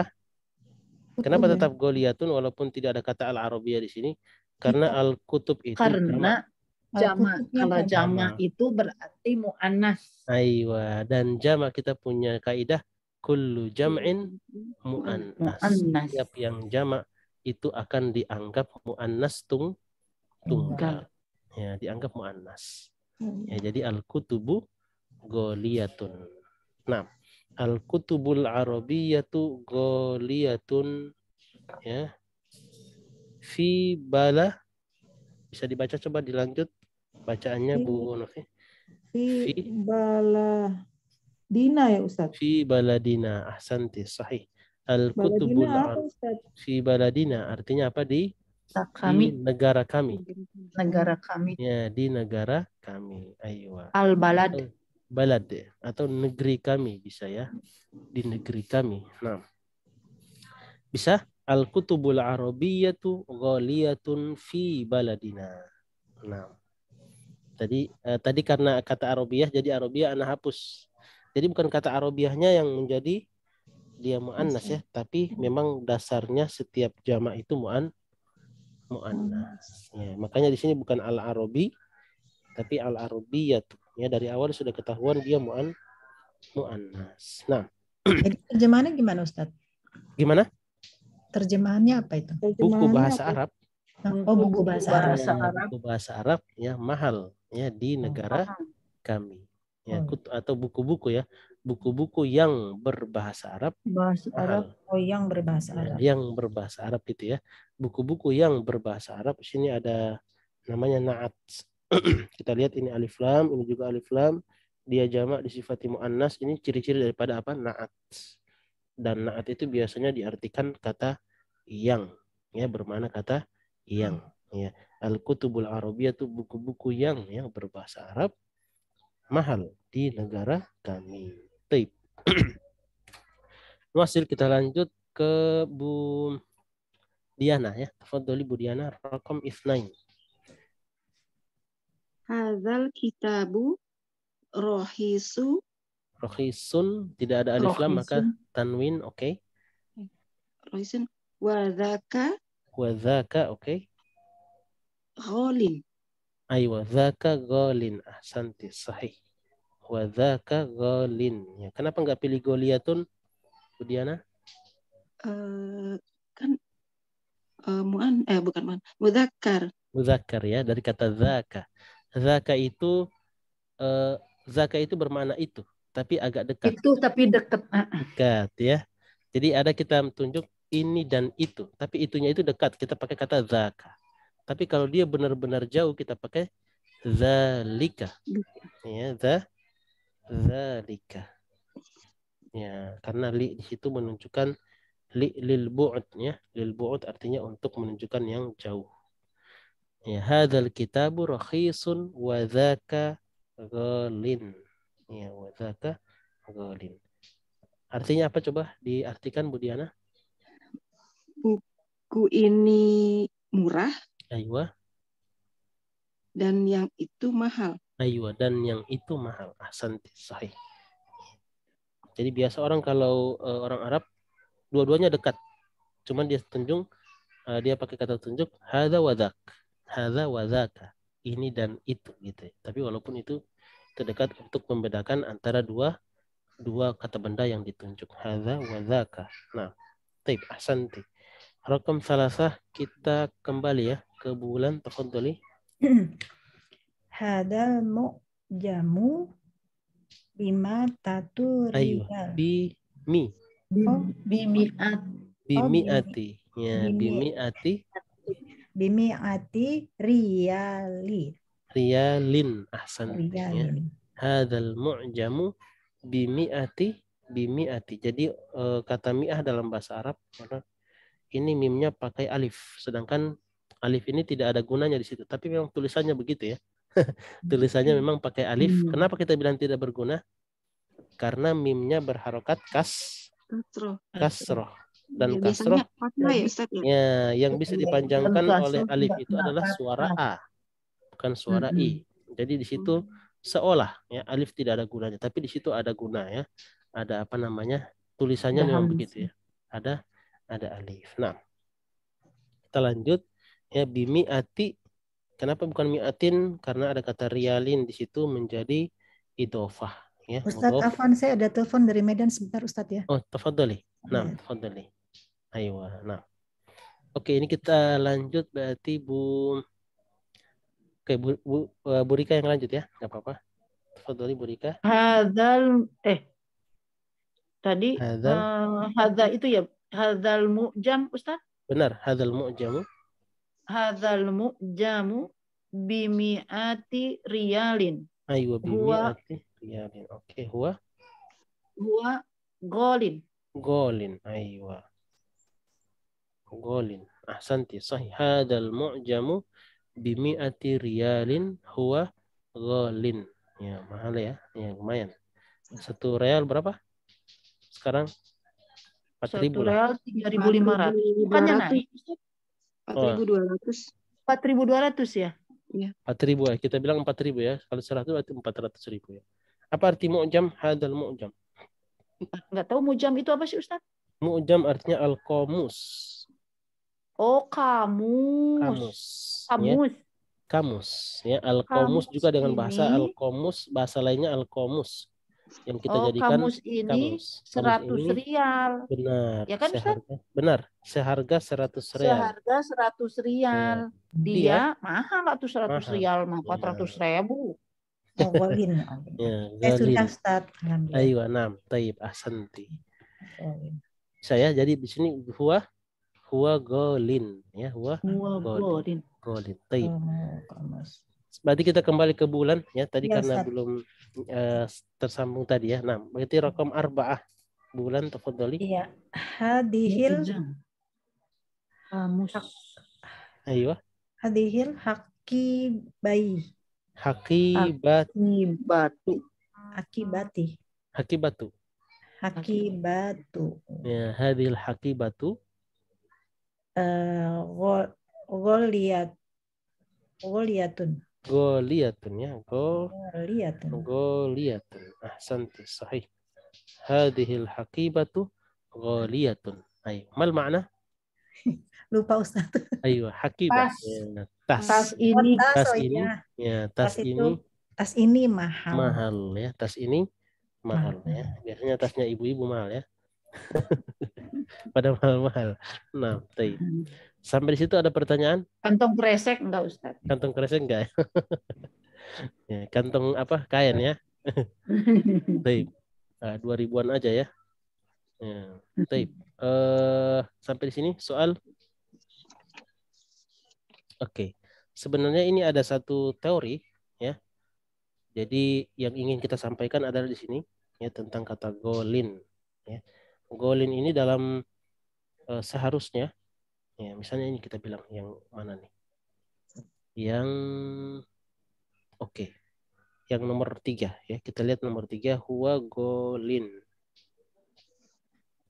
Kenapa Iya. tetap Goliatun walaupun tidak ada kata Al-Arabiyah di sini? Karena Al-Kutub itu jamak. Karena jamak. Al-Kutubnya Kalau banyak. jamak itu berarti mu'annas. Aywa, dan jamak kita punya kaidah kullu jam'in mu'annas. Mu'annas. Setiap yang jamak itu akan dianggap mu'annas tunggal. Ya, dianggap mu'annas. Ya, jadi al-kutubu goliyatun. Nah, al-kutubul arabiyyatu goliyatun ya. Fi bala, bisa dibaca, coba dilanjut bacaannya Bu Novi. Fi baladina ya, Ustaz? Fi baladina, ahsanti, sahih. Al-kutubul Baladina apa, Ustaz? fi baladina artinya apa? Di Kami, negara kami. negara kami. Ya, di negara kami. Aywa. Al-balad. Balad atau negeri kami bisa ya. Di negeri kami. Nah. Bisa? Al-kutubul arabiyyatu ghaliyatun fi baladina. Nah. Tadi karena kata Arabiyah jadi Arabiyah ana hapus. Jadi bukan kata Arabiyahnya yang menjadi dia mu'annas ya, tapi memang dasarnya setiap jamak itu mu'annas. Ya, makanya di sini bukan al-arabi tapi al-arabiyyatu. Ya, dari awal sudah ketahuan dia mu'annas. Nah, Jadi terjemahannya gimana, Ustadz? gimana? Terjemahannya apa itu? Buku bahasa Arab. Oh, buku bahasa Arab. Buku bahasa Arab ya, mahal ya di negara kami. Ya, atau buku-buku ya, buku-buku yang berbahasa Arab Bahasa Arab. mahal. Oh, yang berbahasa Ya, Arab. yang berbahasa Arab itu ya. Buku-buku yang berbahasa Arab, di sini ada namanya na'at. Kita lihat ini alif lam, ini juga alif lam. Dia jamak disifati mu'annas. Ini ciri-ciri daripada apa? Na'at. Dan na'at itu biasanya diartikan kata yang, ya, bermakna kata yang. Ya. Al-kutubul Arabiyah itu buku-buku yang berbahasa Arab mahal di negara kami. Taib. Hasil kita lanjut ke Bu Diana ya. Tafadhali Bu Diana, rakam 2. Hadzal kitabu rohisun tidak ada alif lam maka tanwin, oke. Rohisun wadzaka oke. ghalin. Aywa, dzaka ghalin, ahsanti, sahih. Wa dzaka ghalin. Ya, kenapa enggak pilih goliyatun, Bu Diana? Kan bukan mudzakkar. Mudzakkar ya, dari kata dzaka. Dzaka itu bermakna itu, tapi agak dekat. Itu tapi dekat. Dekat ya. Jadi ada kita tunjuk ini dan itu, tapi itunya itu dekat, kita pakai kata dzaka. Tapi kalau dia benar-benar jauh kita pakai zalika. Ya, zalika. Ya, karena li di situ menunjukkan lil bu'd ya. Lil bu'd artinya untuk menunjukkan yang jauh. Ya, hadzal kitabu rakhisun wa dzaka ghalin. Ya, wa dzaka ghalin. Artinya apa, coba diartikan Bu Diana? Buku ini murah Aywa. dan yang itu mahal. Aywa, dan yang itu mahal. Ahsanti, sahih. Jadi biasa orang kalau orang Arab dua-duanya dekat. Cuman dia tunjuk, dia pakai kata tunjuk hadza wa dzak. Hadza wa dzaka. Ini dan itu gitu. Tapi walaupun itu terdekat untuk membedakan antara dua kata benda yang ditunjuk. Hadza wa dzaka. Nah, taib, ahsanti. Rakam salasah, kita kembali ya ke bulan. Tafadhali. Hadal mu'jamu bima tatu Aywa. riyal. Bimi. Oh, Bimi'at. Bimi'ati. Ya, bimi'ati bimi'ati riyali. riyalin. Ahsanti ya. Riyalin. Hadzal mu'jamu bimi'ati. Jadi kata mi'ah dalam bahasa Arab ini mimnya pakai alif, sedangkan alif ini tidak ada gunanya di situ, tapi memang tulisannya begitu ya. Tulisannya memang pakai alif. Kenapa kita bilang tidak berguna? Karena mimnya berharokat kasroh. Dan kasroh Biasanya fathah ya Ustaz ya. ya, yang bisa dipanjangkan Dan oleh kasroh alif tidak itu kena adalah fathah. suara A, bukan suara I. Jadi di situ seolah ya alif tidak ada gunanya, tapi di situ ada guna ya. Ada apa namanya? Tulisannya memang begitu ya. Ada alif. Nah, kita lanjut ya, bimi'ati. Kenapa bukan mi'atin? Karena ada kata riyalin di situ menjadi idhofah ya. Ustadz Afan, saya ada telepon dari Medan sebentar Ustadz ya. Oh, tafadhali. Nah, Ya. tafadhali. Ayo, nah. Oke, ini kita lanjut berarti Bu. Oke, Bu Rika yang lanjut ya. Enggak apa-apa. Tafadhali Bu Rika. Hadzal tadi Hadzal. hadza itu ya, hadzal mu'jam Ustaz. Benar, hadzal mu'jamu. Hadzal mu'jamu bimi'ati riyalin. Aywa, bimi'ati riyalin. Oke, huwa golin. golin. Aywa. Golin. Ahsanti, sahih. Hadzal mu'jamu bimi'ati riyalin huwa golin. Ya, mahal ya. Ya, lumayan. 1 real berapa? Sekarang 4.000 lah. 1 real 3.500. Bukannya naik? 4.200. 4.200 ya? Iya. 4.000 ya. Kita bilang 4.000 ya. Kalau 100 berarti 400.000 ya. Apa arti mu'jam? Hadal mu'jam. Nggak tahu mujam itu apa sih Ustaz? Mu'jam artinya al-qamus. Oh, kamus. Ya. Kamus. Ya, al-qamus juga dengan bahasa ini, al-qamus, bahasa lainnya al-qamus. Yang kita jadikan kamus ini kamus. 100 ini, rial. benar. Ya kan Ustaz? Benar. Seharga 100 real. Seharga 100 rial. Dia mahal nggak tuh 100 rial, mah 400.000. Oh, golin. Ya, sudah Ustaz. Ayo, 6. Taib, ahsanti. Saya jadi di sini huwa golin ya, huwa golin. Taib. Berarti kita kembali ke bulan ya tadi Ya, karena Ustaz. belum tersambung tadi ya. Nah, berarti raqam arba'ah bulan tafadhali. Iya. Hadihil Kamus. Ayo. hadihil hakibai. Akibati. Hakibatu. Ya, hadhil hakibatu. Goliyatun ya. Goliyatun. Ahsanti, sahih. Hadhil hakibatu goliyatun. Ayo, mal makna? Lupa Ustaz. Ayo, hakibah. Tas ini. Ya, tas ini mahal. Mahal ya, tas ini mahal ya. Biasanya tasnya ibu-ibu mahal ya. Pada mahal-mahal. Nah, taib. Sampai di situ ada pertanyaan? Kantong kresek enggak Ustaz? Kantong kresek enggak? Ya, kantong apa? Kain ya. Taib. 2.000-an aja ya. Ya, taib. Sampai di sini soal. Oke. Sebenarnya ini ada satu teori ya. Jadi yang ingin kita sampaikan adalah di sini ya tentang kata golin ya. Golin ini dalam seharusnya ya, misalnya ini kita bilang yang mana nih? Yang oke. Yang nomor 3 ya. Kita lihat nomor 3 huwa golin.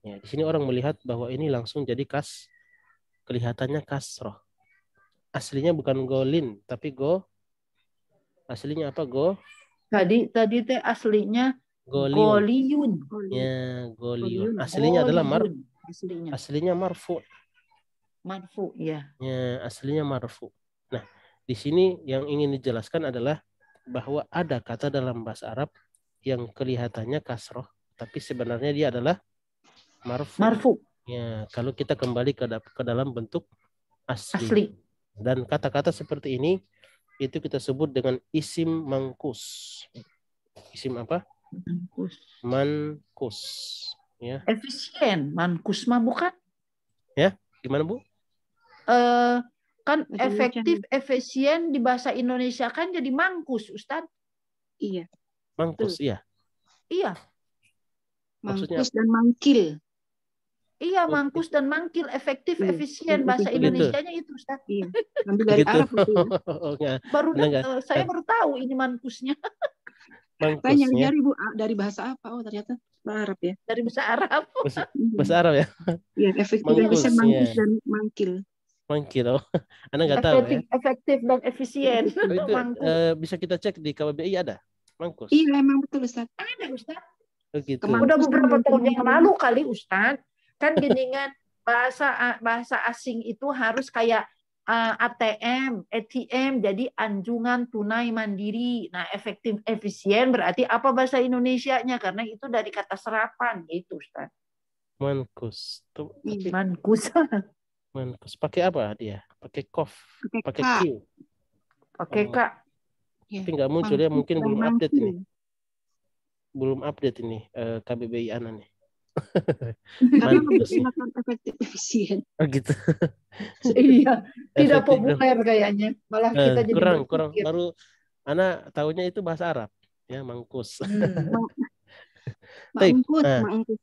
Ya, di sini orang melihat bahwa ini langsung jadi kelihatannya kasroh. aslinya bukan golin tapi aslinya apa? Tadi teh aslinya Goliun. goliyun. Ya, goliun. Goliun. Aslinya adalah Goliyun aslinya. aslinya marfu. Marfu ya. Ya, aslinya marfu. Nah, di sini yang ingin dijelaskan adalah bahwa ada kata dalam bahasa Arab yang kelihatannya kasroh, tapi sebenarnya dia adalah marfu. Marfu Ya, kalau kita kembali ke dalam bentuk asli. asli. Dan kata-kata seperti ini itu kita sebut dengan isim mangkus. Isim apa? Mankus. Ya. Efisien. Mankus mah bukan? Ya, gimana Bu? Kan Bahasa efektif, Indonesia. efisien di bahasa Indonesia kan jadi mangkus, Ustadz. Iya. Mangkus, iya. Iya, Maksudnya Mangkus dan mangkil. iya Oh, mangkus dan mangkil, efektif, Iya, efisien iya, bahasa efisien. Indonesianya itu, Ustadz. Iya. Ambil dari Begitu. Arab itu ya. Oh, enggak. Saya baru tahu ini mangkusnya Saya Mangkus ya. nyari-nyari Bu dari bahasa apa? Oh ternyata bahasa Arab ya. dari bahasa Arab. Bahasa Arab ya. Iya, efektif, Mangkus, efisien, mangkus ya. dan mangkil. Mangkil. Oh. Anda nggak tahu ya. Efektif dan efisien. Oh, itu Mangkus. bisa kita cek di KBBI ada. Mangkus. Iya, emang betul Ustaz. Ada, Ustadz. Begitu. Udah beberapa tahun yang lalu kali, Ustadz. Kan geningan bahasa asing itu harus kayak ATM, jadi anjungan tunai mandiri. Nah, efektif efisien berarti apa bahasa Indonesianya? Karena itu dari kata serapan gitu, Ustaz. Mankus. Tuh, tapi Mankus. Mankus. Pakai apa dia? Pakai kof. Pakai Q. Pakai K. Ya. Tapi nggak muncul ya. Mungkin dan belum update mangkil. ini. Belum update ini KBBI Ana nih. Karena Mankus ya. menggunakan efektif efisien. Oh gitu. Iya, tidak Efektif populer kayaknya. Malah kita jadi kurang berpikir. baru Ana tahunya itu bahasa Arab ya, mangkus. Mangkus, Nah, mangkus.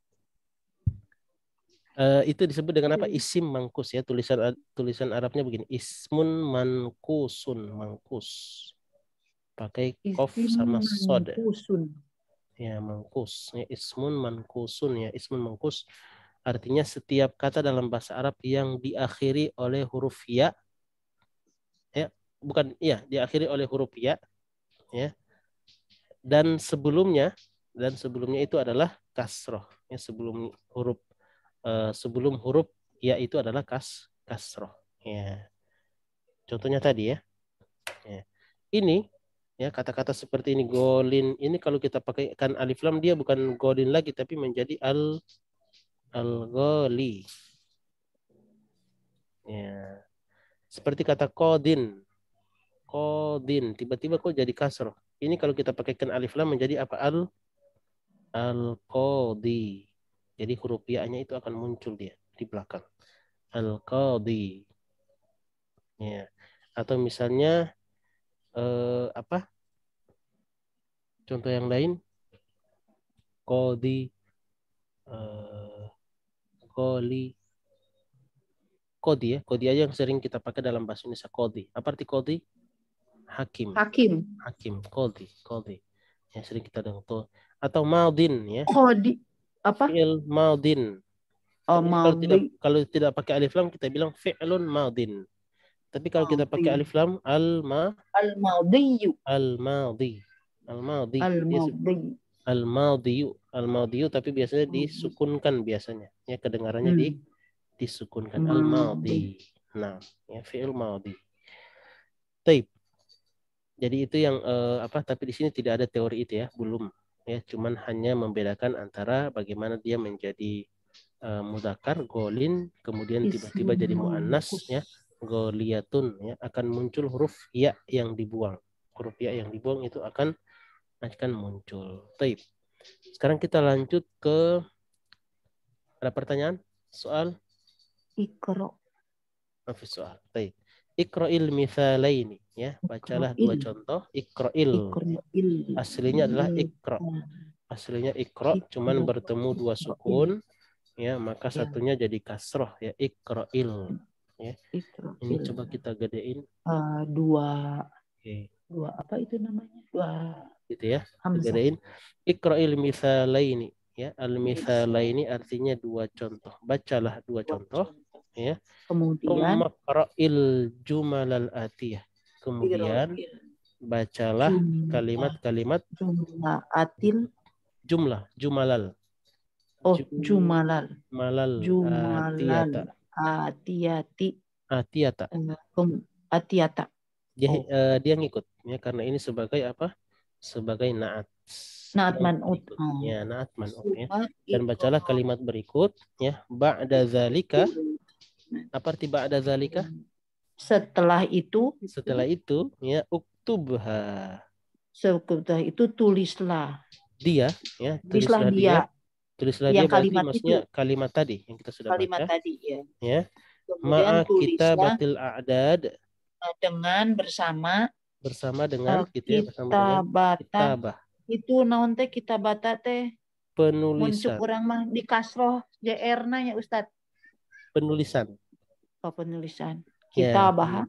itu disebut dengan apa? Isim mangkus ya. Tulisan Arabnya begini, ismun mankusun, mangkus. Pakai kof sama sod. Mankusun. Ya, mangkus. Ya, ismun mankusun ya. Ismun mangkus artinya setiap kata dalam bahasa Arab yang diakhiri oleh huruf ya. Ya, bukan ya, diakhiri oleh huruf ya. Ya. Dan sebelumnya itu adalah kasroh. Ya, sebelum huruf ya itu adalah kasroh. Ya. Contohnya tadi ya. Ya. Ini ya, kata-kata seperti ini golin ini kalau kita pakaikan alif lam dia bukan golin lagi tapi menjadi al-ghali. Ya. Seperti kata kodin tiba-tiba kok jadi kasroh. Ini kalau kita pakaikan alif lam menjadi apa? Al-qadi. Jadi huruf ya-nya itu akan muncul dia di belakang. Al-qadi. Ya. Atau misalnya apa? Contoh yang lain. Qadi, qoli. Qadi ya. Qadi aja yang sering kita pakai dalam bahasa Indonesia. Qadi. Apa arti qadi? Hakim. Qadi. Yang sering kita dengar tuh. Atau maudin ya. Qadi apa? Fi'il maudin. Oh, kalau tidak pakai alif lam kita bilang fi'lun maudin. Tapi kalau kita pakai alif lam al-madhiyu. Al-madhiyu tapi biasanya disukunkan biasanya. Ya kedengarannya disukunkan al-madhi. Nah, ya fi'il madhi. Taib. Jadi itu yang tapi di sini tidak ada teori itu ya, belum. Ya, cuman hanya membedakan antara bagaimana dia menjadi mudzakkar golin kemudian tiba-tiba jadi muannas ya. Goliyatun ya, akan muncul huruf ya yang dibuang. Huruf ya yang dibuang itu akan muncul. Taib. Sekarang kita lanjut ke ada pertanyaan? Soal? Iqra. Soal. Taib. Iqra'il mithalaini ya, bacalah dua contoh. Iqra'il. Aslinya adalah iqra. Aslinya iqra cuman bertemu dua sukun ya, maka satunya jadi kasroh ya, iqra'il. Ya. Ini coba kita gedein. Dua apa itu namanya? Dua gitu ya. Gedein. Iqra'il mithalaini ya. Al-mithalaini artinya dua contoh. Bacalah dua contoh. ya. Kemudian Qra'il jumalal atiyah. Kemudian bacalah kalimat-kalimat jumlatil jumalal jumalal atiyata atiyati atiyata. atiyata. Dia ngikut ya, karena ini sebagai apa? Sebagai naat. Naat Yang man'ut. berikut. Ya, naat man'ut ya. Dan bacalah kalimat berikut ya. Ba'da zalika. Apa arti ba'da zalika? Setelah itu ya uktubha. Setelah itu tulislah Dia ya, tulislah dia tulislah yang dia berarti kalimat maksudnya itu. kalimat tadi yang kita sudah Kalimat baca tadi ya. ya. Kemudian Ma'a kitabatil a'dad, dengan bersama dengan gitu ya, bersama dengan kitabah. Itu naon teh kitabata teh muncul Penulisan. orang mah di kasroh JR-na ya Ustadz. Penulisan. Penulisan. Kitabah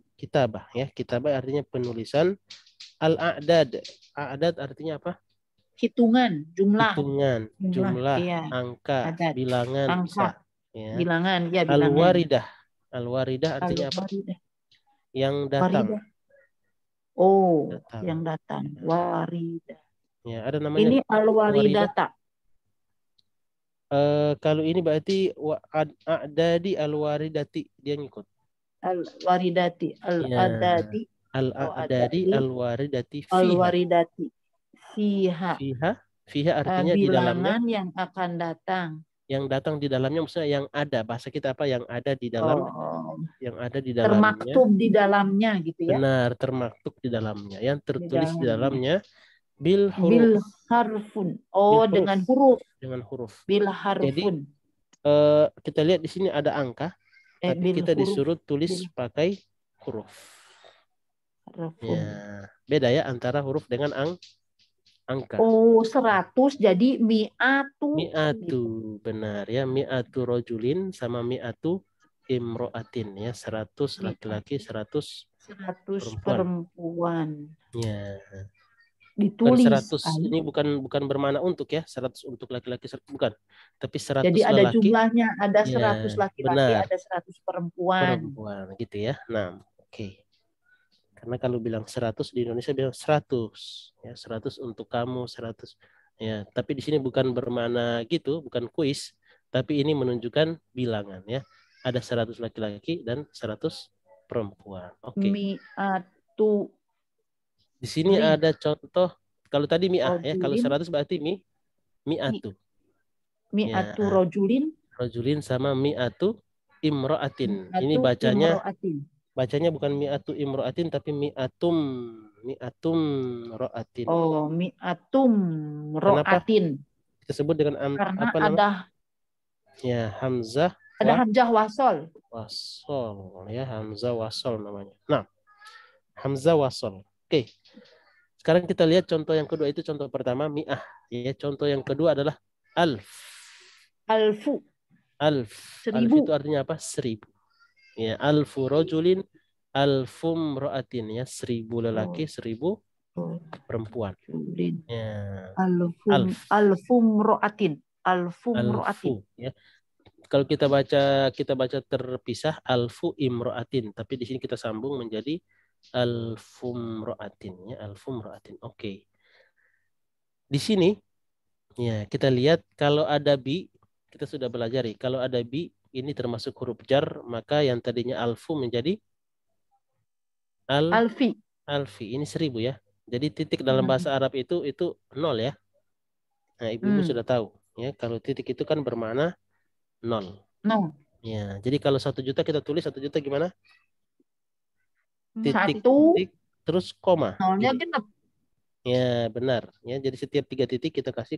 ya. Kitabah artinya penulisan. Al-a'dad. A'dad artinya apa? Hitungan, jumlah, jumlah, angka, adat, bilangan, angka, ya. bilangan, ya bilangan. Al-waridah artinya apa? Yang datang. Waridah. Oh, datang. Yang datang. Waridah. Ya, ada namanya. Ini al-waridata. Kalau ini berarti a'dadi al-waridati, dia ngikut. Al-waridati, al-adadi, al-a'dadi al-waridati, al-waridati. Fiha artinya di dalamnya yang akan datang. Yang datang di dalamnya maksudnya yang ada, bahasa kita apa, yang ada di dalam, yang ada di dalamnya, termaktub di dalamnya gitu ya. Benar, termaktub di dalamnya, yang tertulis di dalamnya bil harfun. Dengan huruf. Bil harfun. Jadi kita lihat di sini ada angka, tapi kita disuruh tulis pakai huruf. Ya, beda ya antara huruf dengan angka. 100 jadi mi'atu. Mi'atu, benar ya. Mi'atu rojulin sama mi'atu imro'atin ya. 100 laki-laki, 100 perempuan. Ya. Ditulis. 100 ini bukan bermakna untuk ya. 100 untuk laki-laki, bukan. Tapi 100 jadi ada lelaki, jumlahnya, ada 100 ya, laki-laki, ada 100 perempuan. Gitu ya. Nah, oke. Karena kalau bilang 100 di Indonesia bilang 100 ya, 100 untuk kamu, 100 ya. Tapi di sini bukan bermakna gitu, bukan kuis, tapi ini menunjukkan bilangan ya. Ada 100 laki-laki dan 100 perempuan. Oke. Mi'atu. Di sini ada contoh, kalau tadi mi'ah ya, kalau 100 berarti mi'atu. Mi'atu ya. rojulin sama mi'atu imro'atin. Ini bacanya bukan mi'atu imro'atin tapi mi'atum ro'atin. Oh, mi'atum ro'atin. Kita sebut dengan karena apa ada ya, hamzah. Ada hamzah wasol. Ya, hamzah wasol namanya. Nah, hamzah wasol. Oke. Sekarang kita lihat contoh yang kedua, itu contoh pertama mi'ah ya. Contoh yang kedua adalah alf. Alf itu artinya apa? 1000. Ya, alfu rojulin alfum ro'atin ya, 1000 lelaki, 1000 perempuan. Ya. Alfum ro'atin. Ya. Kalau kita baca terpisah alfu imro'atin, tapi di sini kita sambung menjadi alfum ro'atin ya, alfum ro'atin. Oke. Di sini ya kita lihat kalau ada bi, kita sudah belajari kalau ada bi ini termasuk huruf jar, maka yang tadinya alfu menjadi alfi. Ini 1000 ya. Jadi titik dalam bahasa Arab itu 0 ya. Nah, ibu-ibu sudah tahu ya, kalau titik itu kan bermakna 0. Ya, jadi kalau 1 juta kita tulis 1 juta gimana? Titik terus koma. Nolnya genap. Ya, benar. Ya, jadi setiap 3 titik kita kasih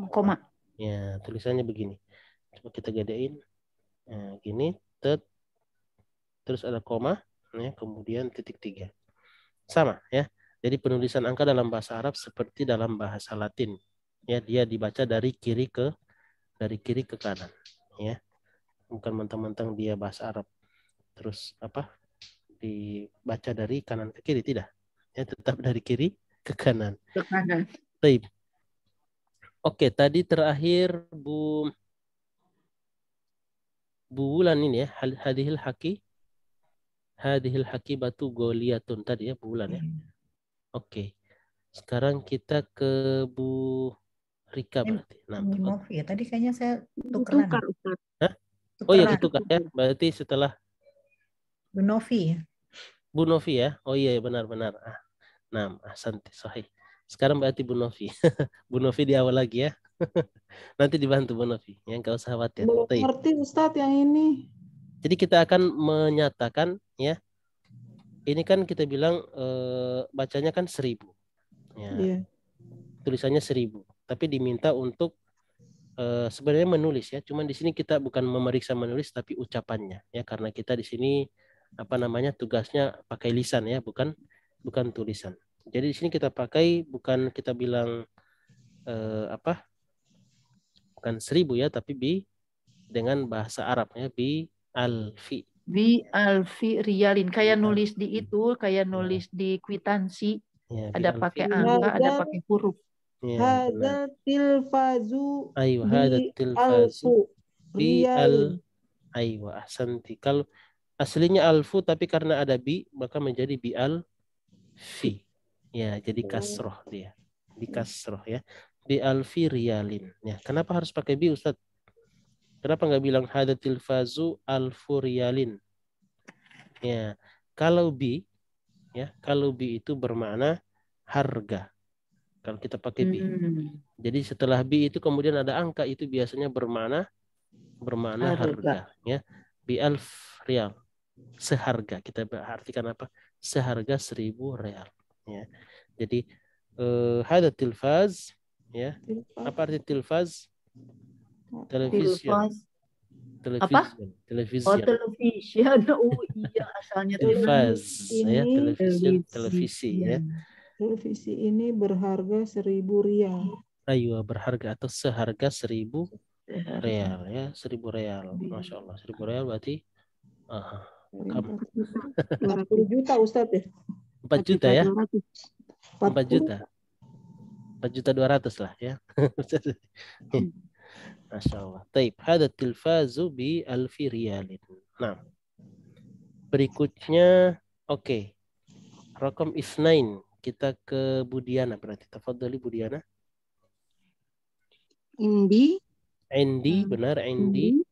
koma. Ya, tulisannya begini. Coba kita gadein. Nah, gini, terus ada koma, ya, kemudian titik 3. Sama ya. Jadi penulisan angka dalam bahasa Arab seperti dalam bahasa Latin. Ya, dia dibaca dari kiri ke kanan, ya. Bukan mentang-mentang dia bahasa Arab terus dibaca dari kanan ke kiri, tidak. Ya, tetap dari kiri ke kanan. Baik. Oke, tadi terakhir Bu bulan ini ya, hadhil hakibatu goliyatun tadi ya, bulan ya. Oke. Sekarang kita ke Bu Rika berarti. Nah, Bu tepat. Novi ya. Tadi kayaknya saya tukeran. Tukar, Ustaz. Hah? Oh iya, Tukeran. ditukar ya. Berarti setelah Bu Novi ya. Bu Novi ya. Oh iya, benar-benar. Nah, ahsanti, sahih. Sekarang berarti Bu Novi. Bu Novi di awal lagi ya. Nanti dibantu Bu Novi. Yang nggak usah khawatir. Belum Baik. ngerti Ustadz yang ini. Jadi kita akan menyatakan ya. Ini kan kita bilang bacanya kan 1000. Ya. Iya. Tulisannya 1000. Tapi diminta untuk sebenarnya menulis ya. Cuman di sini kita bukan memeriksa menulis tapi ucapannya ya, karena kita di sini tugasnya pakai lisan ya, bukan tulisan. Jadi di sini kita pakai bukan kita bilang bukan 1000 ya, tapi dengan bahasa Arab ya, bi alfi. Bi alfi riyalin. Kayak Bi nulis di itu, kayak nulis di kwitansi. Ya, Ada bi pakai alfi. angka, ada Hadza- pakai huruf. Ya, benar. Hadza tilfazu Ayo, bi hadza tilfazu alfu bi riyalin. Aywa, ahsanti. Kalau aslinya alfu tapi karena ada bi maka menjadi bi al fi. Ya, jadi kasroh dia. Di kasroh ya. Bi alfi riyalin. Ya, kenapa harus pakai bi, Ustaz? Kenapa nggak bilang hadza tilfazu alfu riyalin? Ya, kalau bi itu bermakna harga. Kalau kita pakai bi. Jadi setelah bi itu kemudian ada angka, itu biasanya bermakna harga ya. Bi alf rial, seharga. Kita artikan apa? Seharga 1000 real ya. Jadi hada tilfaz ya. Apa arti tilfaz? Television. Apa? Television. Oh, television. Oh iya, asalnya Tilfaz ya, Ini television, televisi ya. televisi ini berharga 1000 rial. Ayo, berharga atau seharga 1000 real ya, 1000 real. Masya Allah, 1000 real berarti 40 juta Ustadz ya? 4 juta ya? 4 40. juta. 4.200.000 lah ya. Masya Allah. Taib. Hada tilfazu bi alfi riyalin. Nah. Berikutnya, oke. Rakam isnain. Kita ke Budiana berarti. Tafadhali Budiana. Indi. Benar. Indi.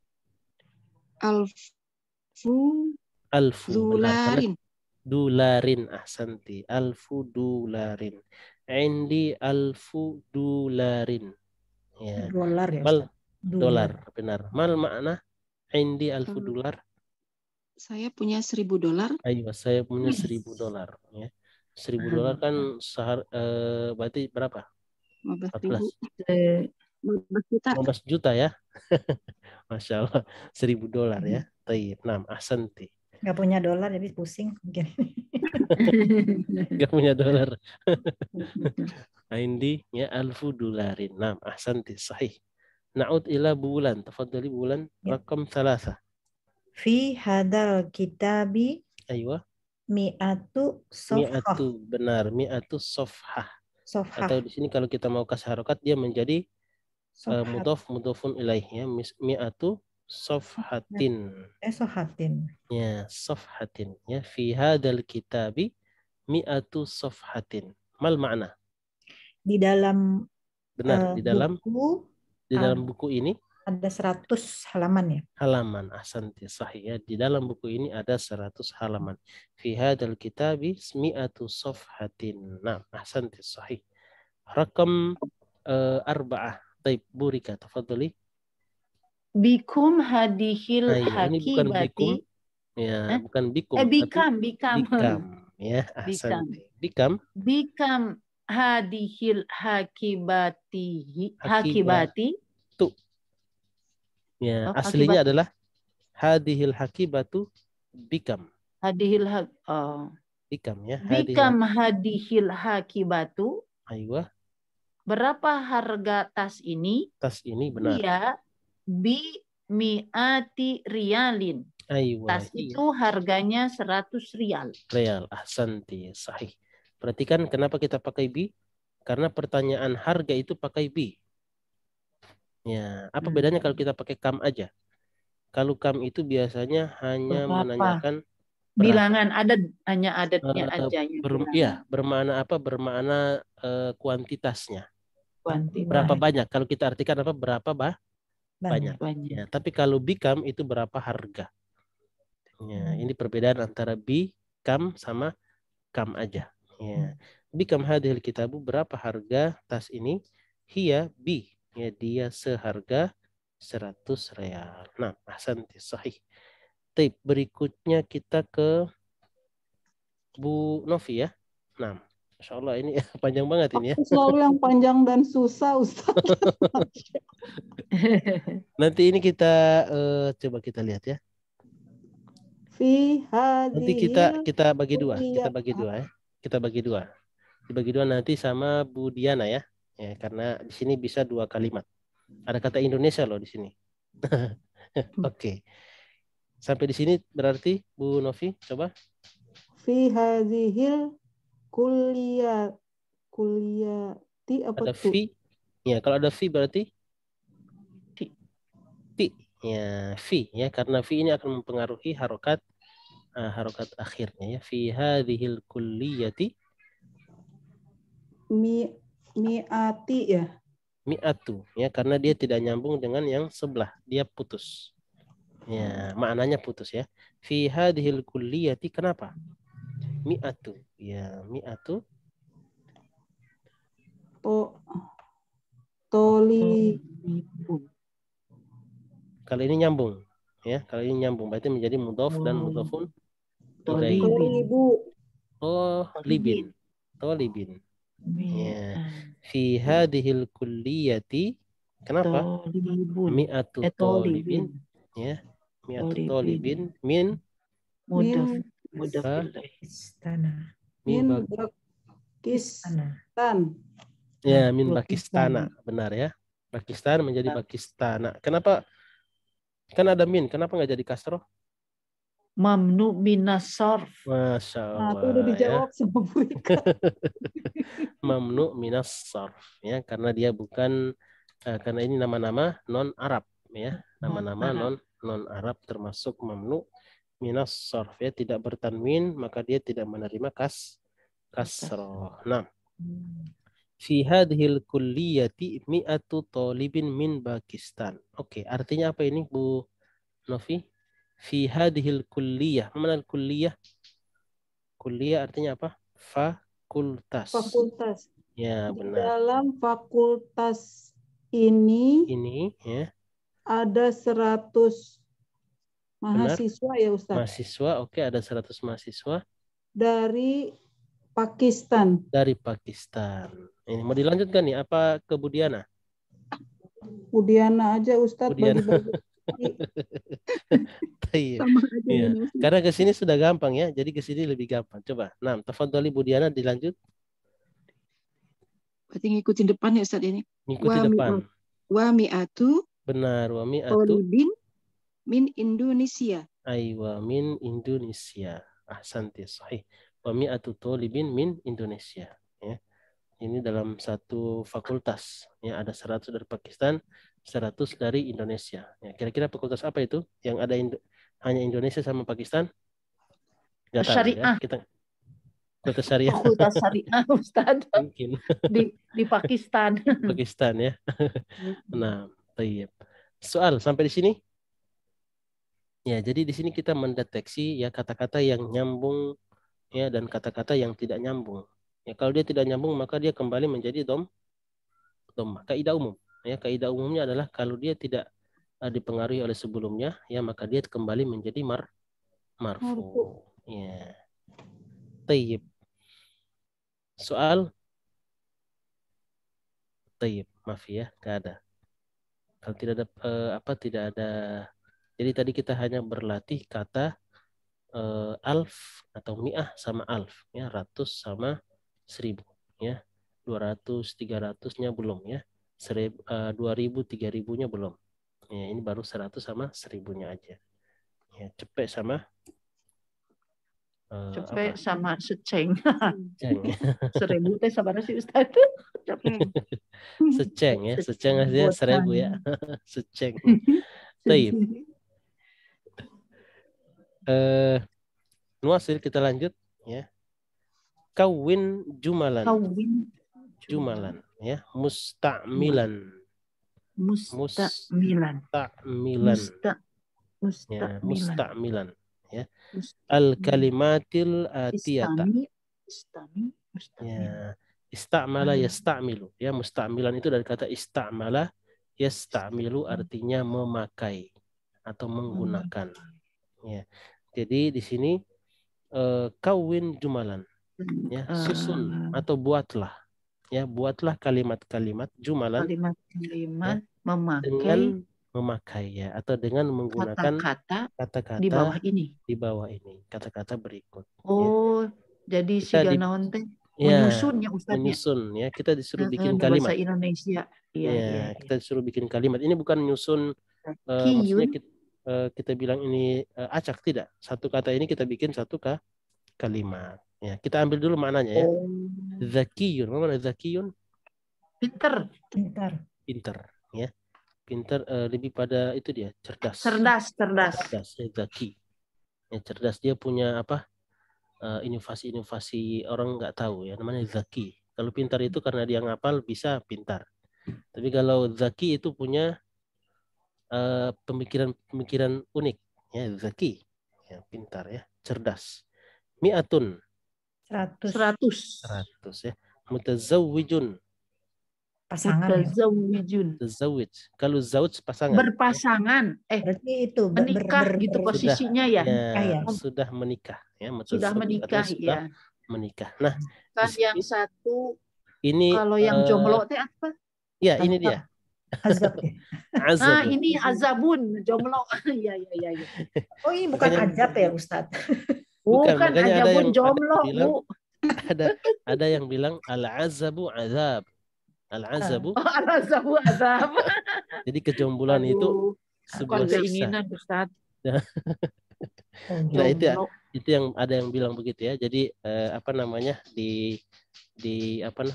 Alfu. Dularin. Dularin. Ahsanti. Alfu dularin. Indi alfu dularin. Ya. Dolar ya, Mal, Ustaz. dolar. Benar. Mal makna Indi alfu dolar. Saya punya $1000. Ayo, saya punya $1000 ya. $1000 kan berarti berapa? 15 juta ya. Masya Allah, $1000 ya. Taib. Nah, ahsanti. Nggak punya dolar jadi pusing mungkin. Nggak punya dolar. Indi ya alfu dolarin. Nah, ahsanti, sahih. Na'ud ila bulan. Tafadhali bulan. Rakam 3. Fi hadal kitabi Aywa. mi'atu sofhah. Mi'atu, benar. Mi'atu sofhah. Sofhah. Atau di sini kalau kita mau kasih harokat dia menjadi mudhofun ilaih ya. Mi'atu sofhatin. Sofhatin. Ya, sofhatin ya. Fi hadal kitabi mi'atu sofhatin. Mal makna? Di dalam benar, di dalam buku ini ada 100 halaman ya. Halaman, ahsanti, sahih ya. Di dalam buku ini ada 100 halaman. Fi hadzal kitabi mi'atu safhatin. Nah, ahsanti, sahih. Rakam 4. Taib, Burika, tafadhali. Bikum hadihil Ini bukan bikum. hakibati. Ya, bukan bikum. Bikam. Ya, ahsanti. Bikam hadihil hakibati. Ya, aslinya adalah hadihil hakibatu bikam. Bikam ya. Bikam hadihil hakibatu. Aywa. Berapa harga tas ini? Tas ini benar. Iya, bi mi'ati riyalin. Aywa. Tas itu harganya 100 rial. Real, ahsanti, sahih. Perhatikan kenapa kita pakai bi? Karena pertanyaan harga itu pakai bi. Ya, apa bedanya kalau kita pakai kam aja? Kalau kam itu biasanya hanya Berapa? menanyakan berapa. Bilangan adat, hanya adatnya Eh, aja yang bilangan. ya, bermakna apa? Bermakna kuantitasnya. Kuantitas. Berapa banyak? Kalau kita artikan apa? Berapa banyak. Banyak. Ya, tapi kalau bikam itu berapa harga. Ya, ini perbedaan antara bikam sama kam aja. Ya. Bikam hadhil kitabu, berapa harga tas ini? Hiya bi. Ya, dia seharga 100 real. Nah, ahsanti, sahih. Tip berikutnya kita ke Bu Novi ya. Nah, Masya Allah ini panjang banget ini ya. Aku selalu yang panjang dan susah, Ustaz. Nanti ini kita coba kita lihat ya. Fi Nanti hadhil kita bagi dua, kulliyah. kita bagi dua ya. Kita bagi dua. Dibagi dua nanti sama Bu Diana ya. Ya, karena di sini bisa 2 kalimat. Ada kata Indonesia loh di sini. Oke. Sampai di sini berarti Bu Novi coba. Fi hadhil kulliyati apa Ada tuh? fi. Ya, kalau ada fi berarti Ti. ti. Ya, fi ya, karena fi ini akan mempengaruhi harokat akhirnya ya. Fi hadhil kulliyati Mi'ati ya. mi'atu ya, karena dia tidak nyambung dengan yang sebelah, dia putus. Ya, maknanya putus ya. Fi hadhil kulliyati, kenapa? Mi'atu. Ya, mi'atu Toli kalau ini nyambung ya, kalau ini nyambung berarti menjadi mudhof dan mudhofun ilaih. Tolibu. Oh, libin. Tolibin. Ya. Fi hadhil kulliyati, kenapa? Mi'atu tolibin ya. Mi'atu tolibin min Pakistan. Min min Pakistan. ya, min Pakistana, benar ya. Pakistan menjadi Pakistana. Kenapa? Kan ada min, kenapa nggak jadi kasroh? Mamnu minas sarf. Masya Nah, itu udah Allah ya. dijawab sama Bu Ika. Mamnu minas sarf ya, karena dia bukan karena ini nama-nama non Arab ya, nama-nama non Arab termasuk mamnu minas sarf ya, tidak bertanwin maka dia tidak menerima kasroh. Nah, fi hadhil kulliyati mi'atu talibin min Pakistan. Oke, artinya apa ini Bu Novi? Fi hadhil kulliyah. Mana kulliyah? Kulliyah artinya apa? Fakultas. Fakultas. Ya, Di benar. dalam fakultas ini ya ada 100 mahasiswa ya Ustaz. Mahasiswa, oke, ada 100 mahasiswa Dari Pakistan. dari Pakistan. Ini mau dilanjutkan nih apa ke Bu Diana? Budiana aja Ustaz bagi-bagi. Sama aja Ya. ini. Karena ke sini sudah gampang ya, jadi ke sini lebih gampang. Coba. Nah, tafadhali Bu Diana dilanjut. Berarti ngikutin depan ya Ustaz ini. Ngikuti depan. Wa mi'atu Benar, wa mi'atu tolibin min Indonesia. aywa min Indonesia. Ahsanti, sahih. Wa mi'atu tolibin min Indonesia. Ya. Ini dalam satu fakultas. Ya, ada 100 dari Pakistan, 100 dari Indonesia. Ya, kira-kira fakultas apa itu? Yang ada hanya Indonesia sama Pakistan? Nggak tahu, Syariah. ya. Kita fakultas syariah. Fakultas syariah Ustaz. Mungkin. Di Pakistan. Pakistan ya. Nah, baik. Soal sampai di sini? Ya, jadi di sini kita mendeteksi ya kata-kata yang nyambung ya dan kata-kata yang tidak nyambung. Ya, kalau dia tidak nyambung maka dia kembali menjadi dhammah. Kaidah umum. Ya, kaidah umumnya adalah kalau dia tidak dipengaruhi oleh sebelumnya, ya maka dia kembali menjadi marfu. Ya. Tayyib. Soal? Tayyib. Maaf ya, enggak ada. Kalau tidak ada tidak ada. Jadi tadi kita hanya berlatih kata alf atau mi'ah sama alf, ya, ratus sama 1000, ya. 200, 300-nya belum ya. 2000, 3000-nya belum. Ya, ini baru 100 sama 1000-nya aja. Ya, cepet sama Cepet sama seceng. Seceng. 1000 teh sabar sih Ustaz. Seceng ya, seceng artinya 1000 ya. Seceng. Taib. Nuasil, kita lanjut ya. Kawin jumalan. Kawin Jumalan ya. Musta'milan. musta'milan. Musta'milan. Ya, Musta'milan. musta'milan ya. Al kalimatil atiyata. Istami. Ya. Istamala yasta'milu ya. Musta'milan itu dari kata istamala yasta'milu, artinya memakai atau menggunakan ya. Jadi di sini kawin jumalan ya, susun atau buatlah ya, buatlah kalimat-kalimat jumalan, Kalimat-kalimat ya, memakai dengan memakai ya, atau dengan menggunakan kata-kata di bawah ini. Di bawah ini kata-kata berikut. Oh, ya. Jadi siga naon teh menyusun ya Ustadz. Menyusun ya, kita disuruh bikin kalimat. Bahasa Indonesia. Iya. Kita disuruh bikin kalimat. Ini bukan nyusun maksudnya kita bilang ini acak, tidak. Satu kata ini kita bikin satu kalimat. Ya, kita ambil dulu maknanya ya. Zakiyun, mana zakiyun? Pinter Ya. Pinter lebih pada itu dia, cerdas. Cerdas ya, zaki. Ya, cerdas, dia punya apa? Inovasi-inovasi orang nggak tahu ya, namanya zaki. Kalau pintar itu karena dia ngapal bisa pintar. Tapi kalau zaki itu punya pemikiran unik ya, zaki. Ya, pintar ya, cerdas. Mi'atun 100 ya. Mutazawwijun pasangan. Mutazawwij. Kalau zawj pasangan. Berpasangan. Berarti itu menikah gitu posisinya ya. Sudah menikah ya. Sudah menikah ya. Menikah. Nah, kan yang satu ini kalau yang jomblo teh apa? Ya, ini dia. Azab. Ini azabun, jomblo. Iya. Oh, ini bukan azab ya, Ustadz? Bukan, azabun jomblo, Bu. Ada yang bilang al-azabu azab. Al-azabu azab. Jadi kejombloan itu sebuah keinginan, Ustadz. Nah, itu yang ada yang bilang begitu ya. Jadi apa namanya di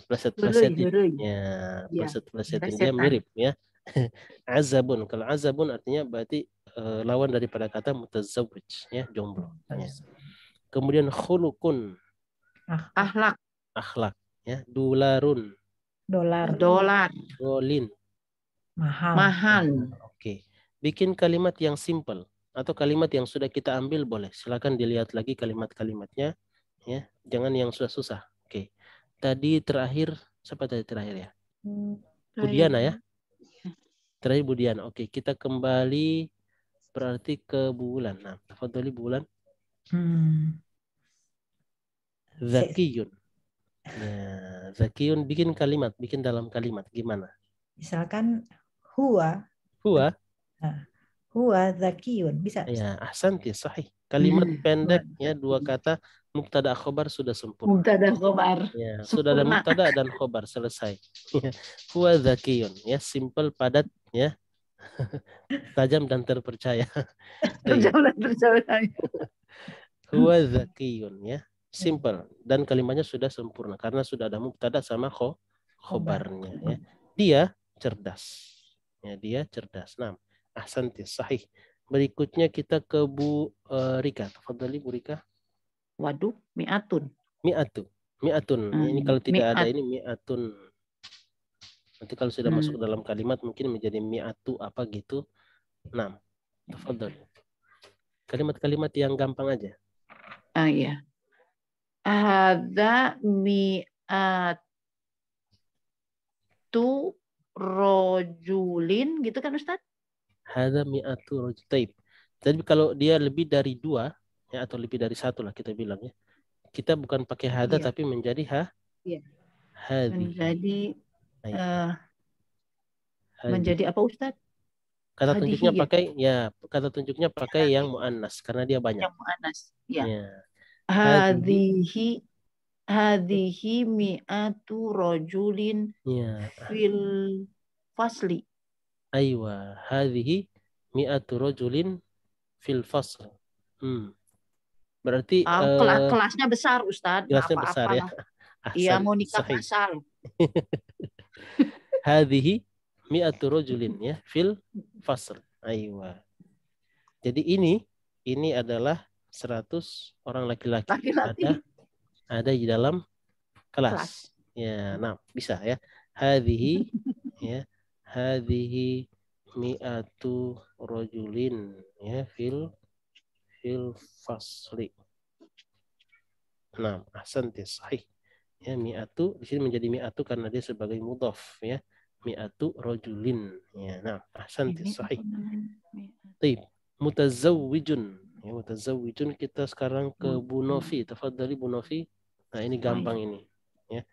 pleset-plesetin dia mirip ya. Azabun. Kalau azabun artinya berarti lawan daripada kata mutazawwij ya, jomblo. Ya. Kemudian khulukun. Akhlak ya. Dolar. Golin. Mahal. Oke. Bikin kalimat yang simple atau kalimat yang sudah kita ambil boleh. Silakan dilihat lagi kalimat-kalimatnya ya. Jangan yang susah-susah. Oke. Tadi terakhir, siapa tadi terakhir ya? Budiana ya? Terakhir Budiana. Oke, kita kembali berarti ke Bulan. Nah, tafadhali Bulan. Zakiyun. Ya, zakiyun bikin kalimat, bikin dalam kalimat. Gimana? Misalkan huwa zakiyun, bisa? Ya, ahsanti, sahih. Kalimat pendek ya, dua kata, mubtada khobar sudah sempurna. Mubtada khobar. Ya, sudah ada mubtada dan khobar, selesai. Huwa zakiyun ya, simple, padat ya. Tajam dan terpercaya. Huwa zakiyun ya, simple, dan kalimatnya sudah sempurna karena sudah ada mubtada sama khobarnya ya. Dia cerdas. Ya, dia cerdas. Nah, ahsanti, sahih. Berikutnya kita ke Bu Rika. Tafadhali Bu Rika. Waduh, mi'atun. Ini kalau tidak ada ini mi'atun. Nanti kalau sudah masuk dalam kalimat mungkin menjadi mi'atu apa gitu. Nah, tafadhali. Kalimat-kalimat yang gampang aja. Iya. Hadza mi'atu rojulin gitu kan Ustaz? Hadza mi'atu rojul. Taib. Jadi kalau dia lebih dari 2 ya, atau lebih dari 1 lah kita bilang ya. Kita bukan pakai hadza tapi menjadi hadhi. Menjadi apa Ustaz? Kata tunjuknya pakai kata tunjuknya pakai yang muannas karena dia banyak. Yang muannas. Ya. Hadhihi mi'atu rojulin fil fasli. Aywa, hadhihi mi'atu rojulin fil fasl. Berarti kelasnya besar Ustaz. Kelasnya besar ya. Iya, mau nikah masal. Hadhihi mi'atu rojulin ya fil fasl. Aywa. Jadi ini adalah 100 orang laki-laki Laki-laki. ada di dalam kelas. Ya, nah bisa ya. Hadhihi ya. Hadhihi mi'atu rajulin ya fil fasli. Nah, ahsanti sahih. Ya, mi'atu di sini menjadi mi'atu karena dia sebagai mudhaf ya. Mi'atu rajulin. Ya, nah, ahsanti sahih. Baik, mutazawwijun. Ya, mutazawwijun kita sekarang ke Bu Novi. Tafadhali Bu Novi. Nah, ini gampang ini. Ya.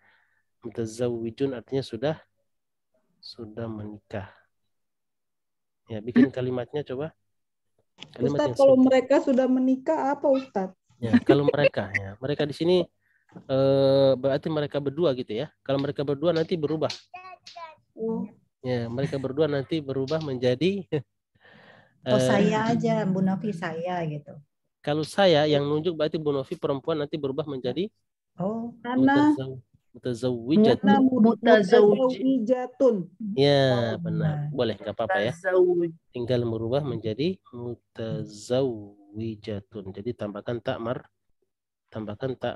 Mutazawwijun artinya sudah menikah. Ya, bikin kalimatnya coba. Kalimat Ustadz, yang kalau singkat. mereka sudah menikah apa Ustadz? Ya, kalau mereka ya, mereka di sini berarti mereka berdua gitu ya. Kalau mereka berdua nanti berubah. Oh, Ya, mereka berdua nanti berubah menjadi Oh saya aja, Bu Novi saya gitu. kalau saya yang nunjuk berarti Bu Novi perempuan nanti berubah menjadi Oh, Ana mutazawwijatun. Ana Mutazawwij. mutazawwijatun. Ya, benar. Boleh, nggak apa-apa ya. Mutazawwij. Tinggal merubah menjadi mutazawwijatun. Jadi tambahkan tak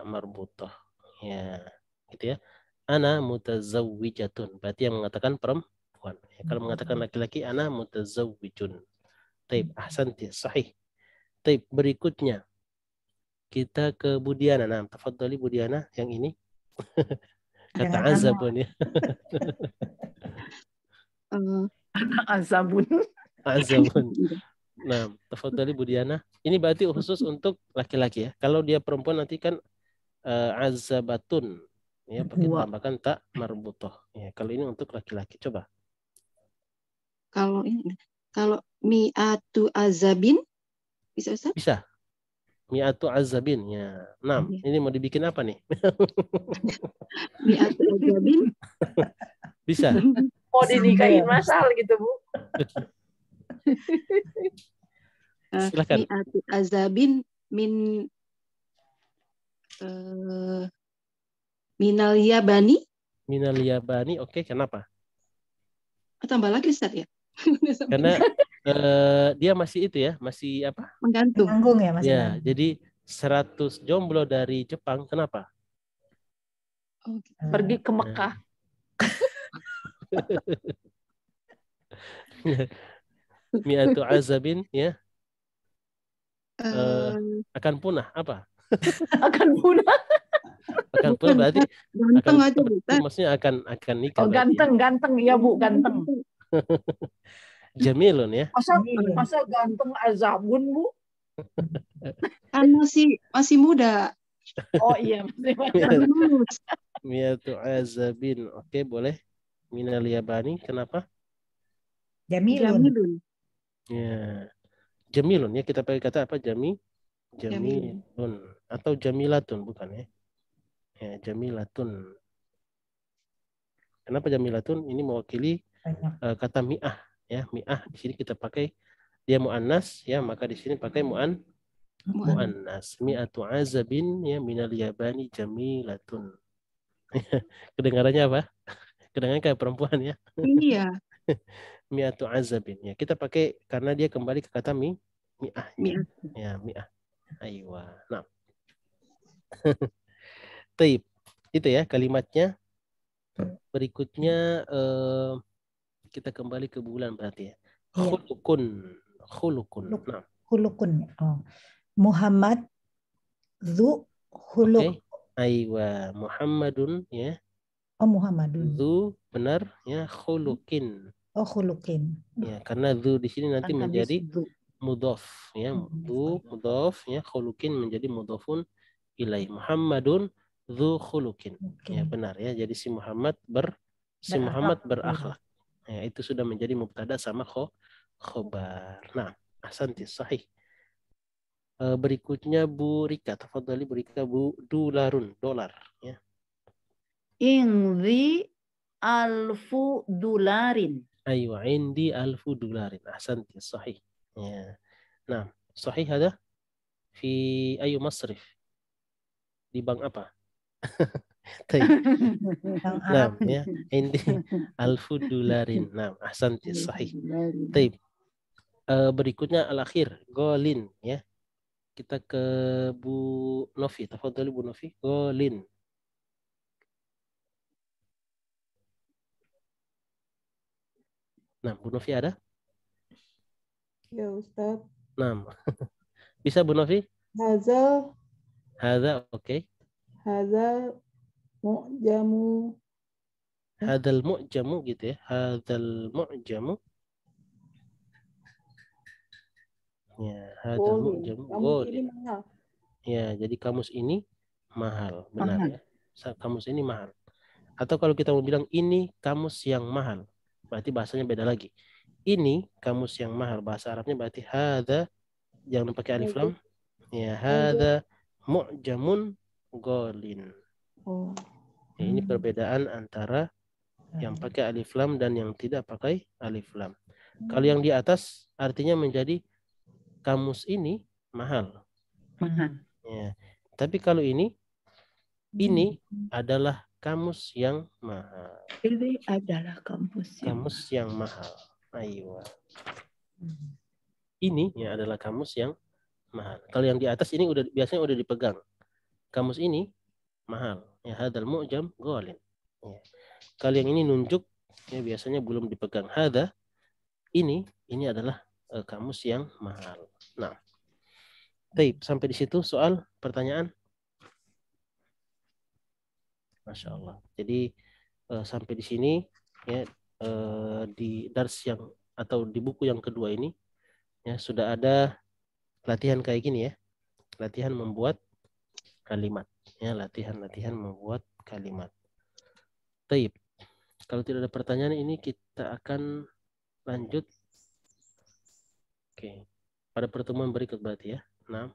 marbutah. Ya, gitu ya. Ana mutazawwijatun. Berarti yang mengatakan perempuan. Ya, kalau mengatakan laki-laki, ana mutazawwijun. Taib, ahsanti, sahih. Taib, berikutnya kita ke Budiana. Nah, tafadhali Budiana yang ini. Kata Jangan azabun ya. Azabun. Azabun. Nah, tafadhali Budiana. Ini berarti khusus untuk laki-laki ya. Kalau dia perempuan nanti kan azabatun. Ya, pakai Dua. tambahkan tak marbutoh. Ya, kalau ini untuk laki-laki. Coba. Kalau mi'atu azabin bisa Ustaz? Bisa. Mi'atu azabin. Ya. 6. Iya. Ini mau dibikin apa nih? Mi'atu azabin Bisa. Mau dinikahin masal gitu, Bu. Silakan. mi'atu azabin minal yabani. Minal yabani. Oke, kenapa? Tambah lagi Ustaz ya? Karena dia masih itu ya, masih apa? Menggantung. Nanggung ya Mas. Ya, jadi 100 jomblo dari Jepang. Kenapa? Oh, gitu. Pergi ke Mekah. Mi'atu azabin ya Eh, akan punah apa? Akan punah. Akan punah bukan, berarti ganteng aja berarti Ustaz. maksudnya akan nikah. Oh, berarti. ganteng. Ya, Bu, ganteng. Jamilun ya. Masa ganteng azabun, Bu? Kan masih muda. Oh iya, masih Baru lulus. Mi'atu azabin. Oke, boleh. Minal yabani. Kenapa? Jamilun. Jamilun. Ya. Jamilun ya, kita pakai kata apa? Jamilun atau jamilatun bukan ya? Ya, jamilatun. Kenapa jamilatun? Ini mewakili kata mi'ah ya. Mi'ah di sini kita pakai dia muannas ya, maka di sini pakai muannas. Mi'atu azabin ya minal yabani jamilatun. Kedengarannya apa? Kedengarannya kayak perempuan ya. Iya. Mi'atu azabin ya. Kita pakai karena dia kembali ke kata mi'ah. Ya, mi'ah. Aywa. Nah. Taib. Itu ya kalimatnya. Berikutnya kita kembali ke bulan berarti ya. Khulukun. Nah. Hulukun. Oh. Muhammad Zu Huluk. Okay. Aywa. Muhammadun ya. Oh Muhammadun. Zu benar ya. Khulukin. Oh Hulukin. Ya, karena zu di sini nanti Kan habis menjadi itu. mudhaf ya. Zu mudhaf ya. Khulukin menjadi mudhafun ilaih. Muhammadun zu khulukin. Okay. Ya benar ya. Jadi si Muhammad berakhlak. Ya, itu sudah menjadi mubtada sama khobar. Nah, ahsanti sahih. Berikutnya Bu Rika, tafadhali Bu Rika, Bu dolar ya. Ingzi alfu dolarin. Aywa, indi alfu dolarin. Ahsanti sahih. Ya. Nah, sahih ada fi ayu masrif. Di bank apa? Nah, ya, indi alfu dolarin. Nah, ahsanti sahih. Taib. Berikutnya al-akhir, golin ya. Kita ke Bu Novi. Tafadhali Bu Novi. Golin. Nah, Bu Novi ada? Ya Ustaz. Nah, bisa Bu Novi? Hazal, Hadza, oke. hazal mu'jamu. Hadzal mu'jamu gitu ya. Hadzal mu'jamu. Ya, hadzal Golin. mu'jamu Kamus ini golin. mahal. Ya, jadi kamus ini mahal, benar Mahal. ya. Kamus ini mahal. Atau kalau kita mau bilang ini kamus yang mahal, berarti bahasanya beda lagi. Ini kamus yang mahal, bahasa Arabnya berarti hadza, jangan pakai alif lam. Ya, hadza mu'jamun golin. Oh. Ya, ini perbedaan antara yang pakai alif lam dan yang tidak pakai alif lam. Kalau yang di atas artinya menjadi kamus ini mahal. Mahal. Ya. Tapi kalau ini adalah kamus yang mahal. Ini adalah kampus yang Kamus yang mahal. Ayo. Ini ya adalah kamus yang mahal. Kalau yang di atas ini biasanya udah dipegang. Kamus ini mahal. Ya, hadzal mu'jam golin. Ya. Kalau yang ini nunjuk, ya biasanya belum dipegang. Hadza ini adalah kamus yang mahal. Nah, baik, sampai di situ soal pertanyaan. Masya Allah. Jadi sampai di sini ya di dars yang atau di buku yang kedua ini ya sudah ada latihan kayak gini ya. Latihan membuat kalimat. Ya, latihan membuat kalimat. Baik. Kalau tidak ada pertanyaan ini kita akan lanjut. Oke. Pada pertemuan berikut berarti ya. Nah,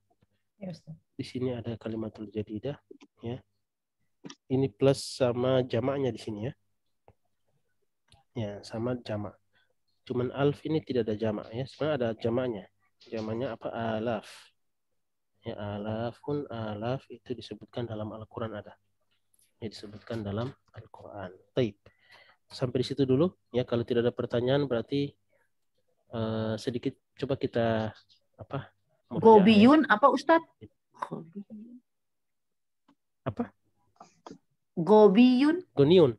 di sini ada kalimatul jadidah ya. Ini plus sama jamaknya di sini ya. Ya, sama jamak. Cuman alf ini tidak ada jamak ya. Sebenarnya ada jamaknya. Jamaknya apa? Alaf. Ya, alafun, alaf itu disebutkan dalam Al-Quran ada. Ya, disebutkan dalam Al-Quran. Baik. Sampai di situ dulu. Ya, kalau tidak ada pertanyaan berarti sedikit coba kita apa? Gobiyun apa Ustadz? Apa? Gobiyun. Goniun.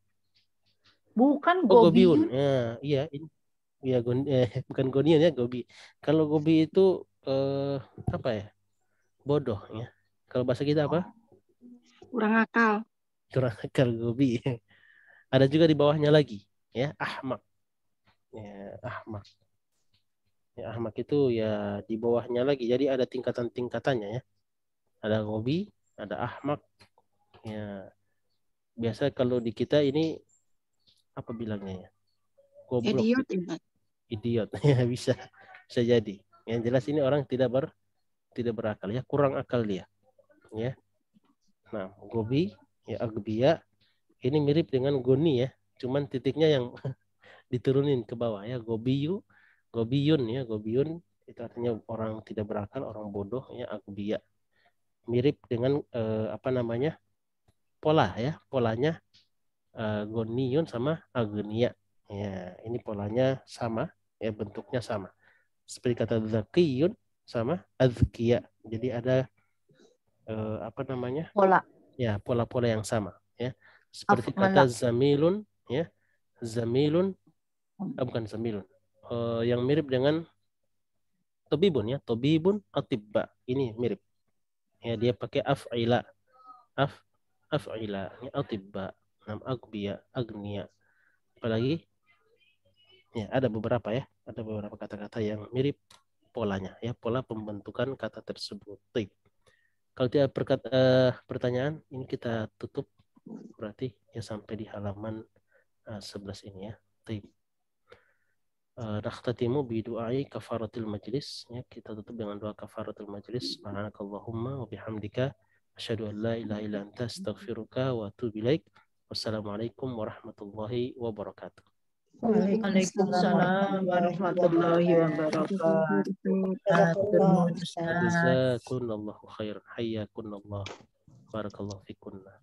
Bukan Oh, Gobiyun. Gobiyun. Ya, iya. Ya, bukan Goniun ya, Gobi. Kalau Gobi itu apa ya? Bodoh ya. Kalau bahasa kita apa? kurang akal. Kurang akal Gobi. Ada juga di bawahnya lagi, ya, ahmak. Ya, ahmak. Ya, ahmak itu ya di bawahnya lagi. Jadi ada tingkatan-tingkatannya ya. Ada Gobi, ada ahmak. Ya, biasa kalau di kita ini apa bilangnya ya? Goblok. Idiot. Idiot. Ya, bisa jadi. Yang jelas ini orang tidak berakal ya, kurang akal dia. Ya. Nah, Gobi, ya Agbiya ini mirip dengan Goni ya. Cuman titiknya yang diturunin ke bawah ya. Gobiyun ya. Gobiyun itu artinya orang tidak berakal, orang bodoh ya. Agbiya. Mirip dengan apa namanya? Pola ya. Polanya Goniyun sama Agniya. Ya, ini polanya sama ya, bentuknya sama. Seperti kata Zakiyun sama Azkiya. Jadi ada apa namanya? Pola. Ya, pola-pola yang sama ya. Seperti kata zamilun ya. Zamilun bukan zamilun. Yang mirip dengan tobibun ya. Tobibun atibba. Ini mirip. Ya, dia pakai af'ila. Af'ila ya, atibba. Nam agbiya, agniya. Apalagi ya ada beberapa ya. Ada beberapa kata-kata yang mirip polanya ya, pola pembentukan kata tersebut. Baik. Kalau tidak pertanyaan, ini kita tutup berarti ya sampai di halaman 11 ini ya. Baik. Nakhtatimu bi du'ai kafaratul majlis ya, kita tutup dengan doa kafaratul majlis. Subhanakallahumma wa bihamdika asyhadu an la ilaha illa anta astaghfiruka wa atubu ilaik. Wassalamualaikum warahmatullahi wabarakatuh. Waalaikumsalam warahmatullahi wabarakatuh. Jazakumullahu khairan. Hayyakumullah. Barakallahu fikunna.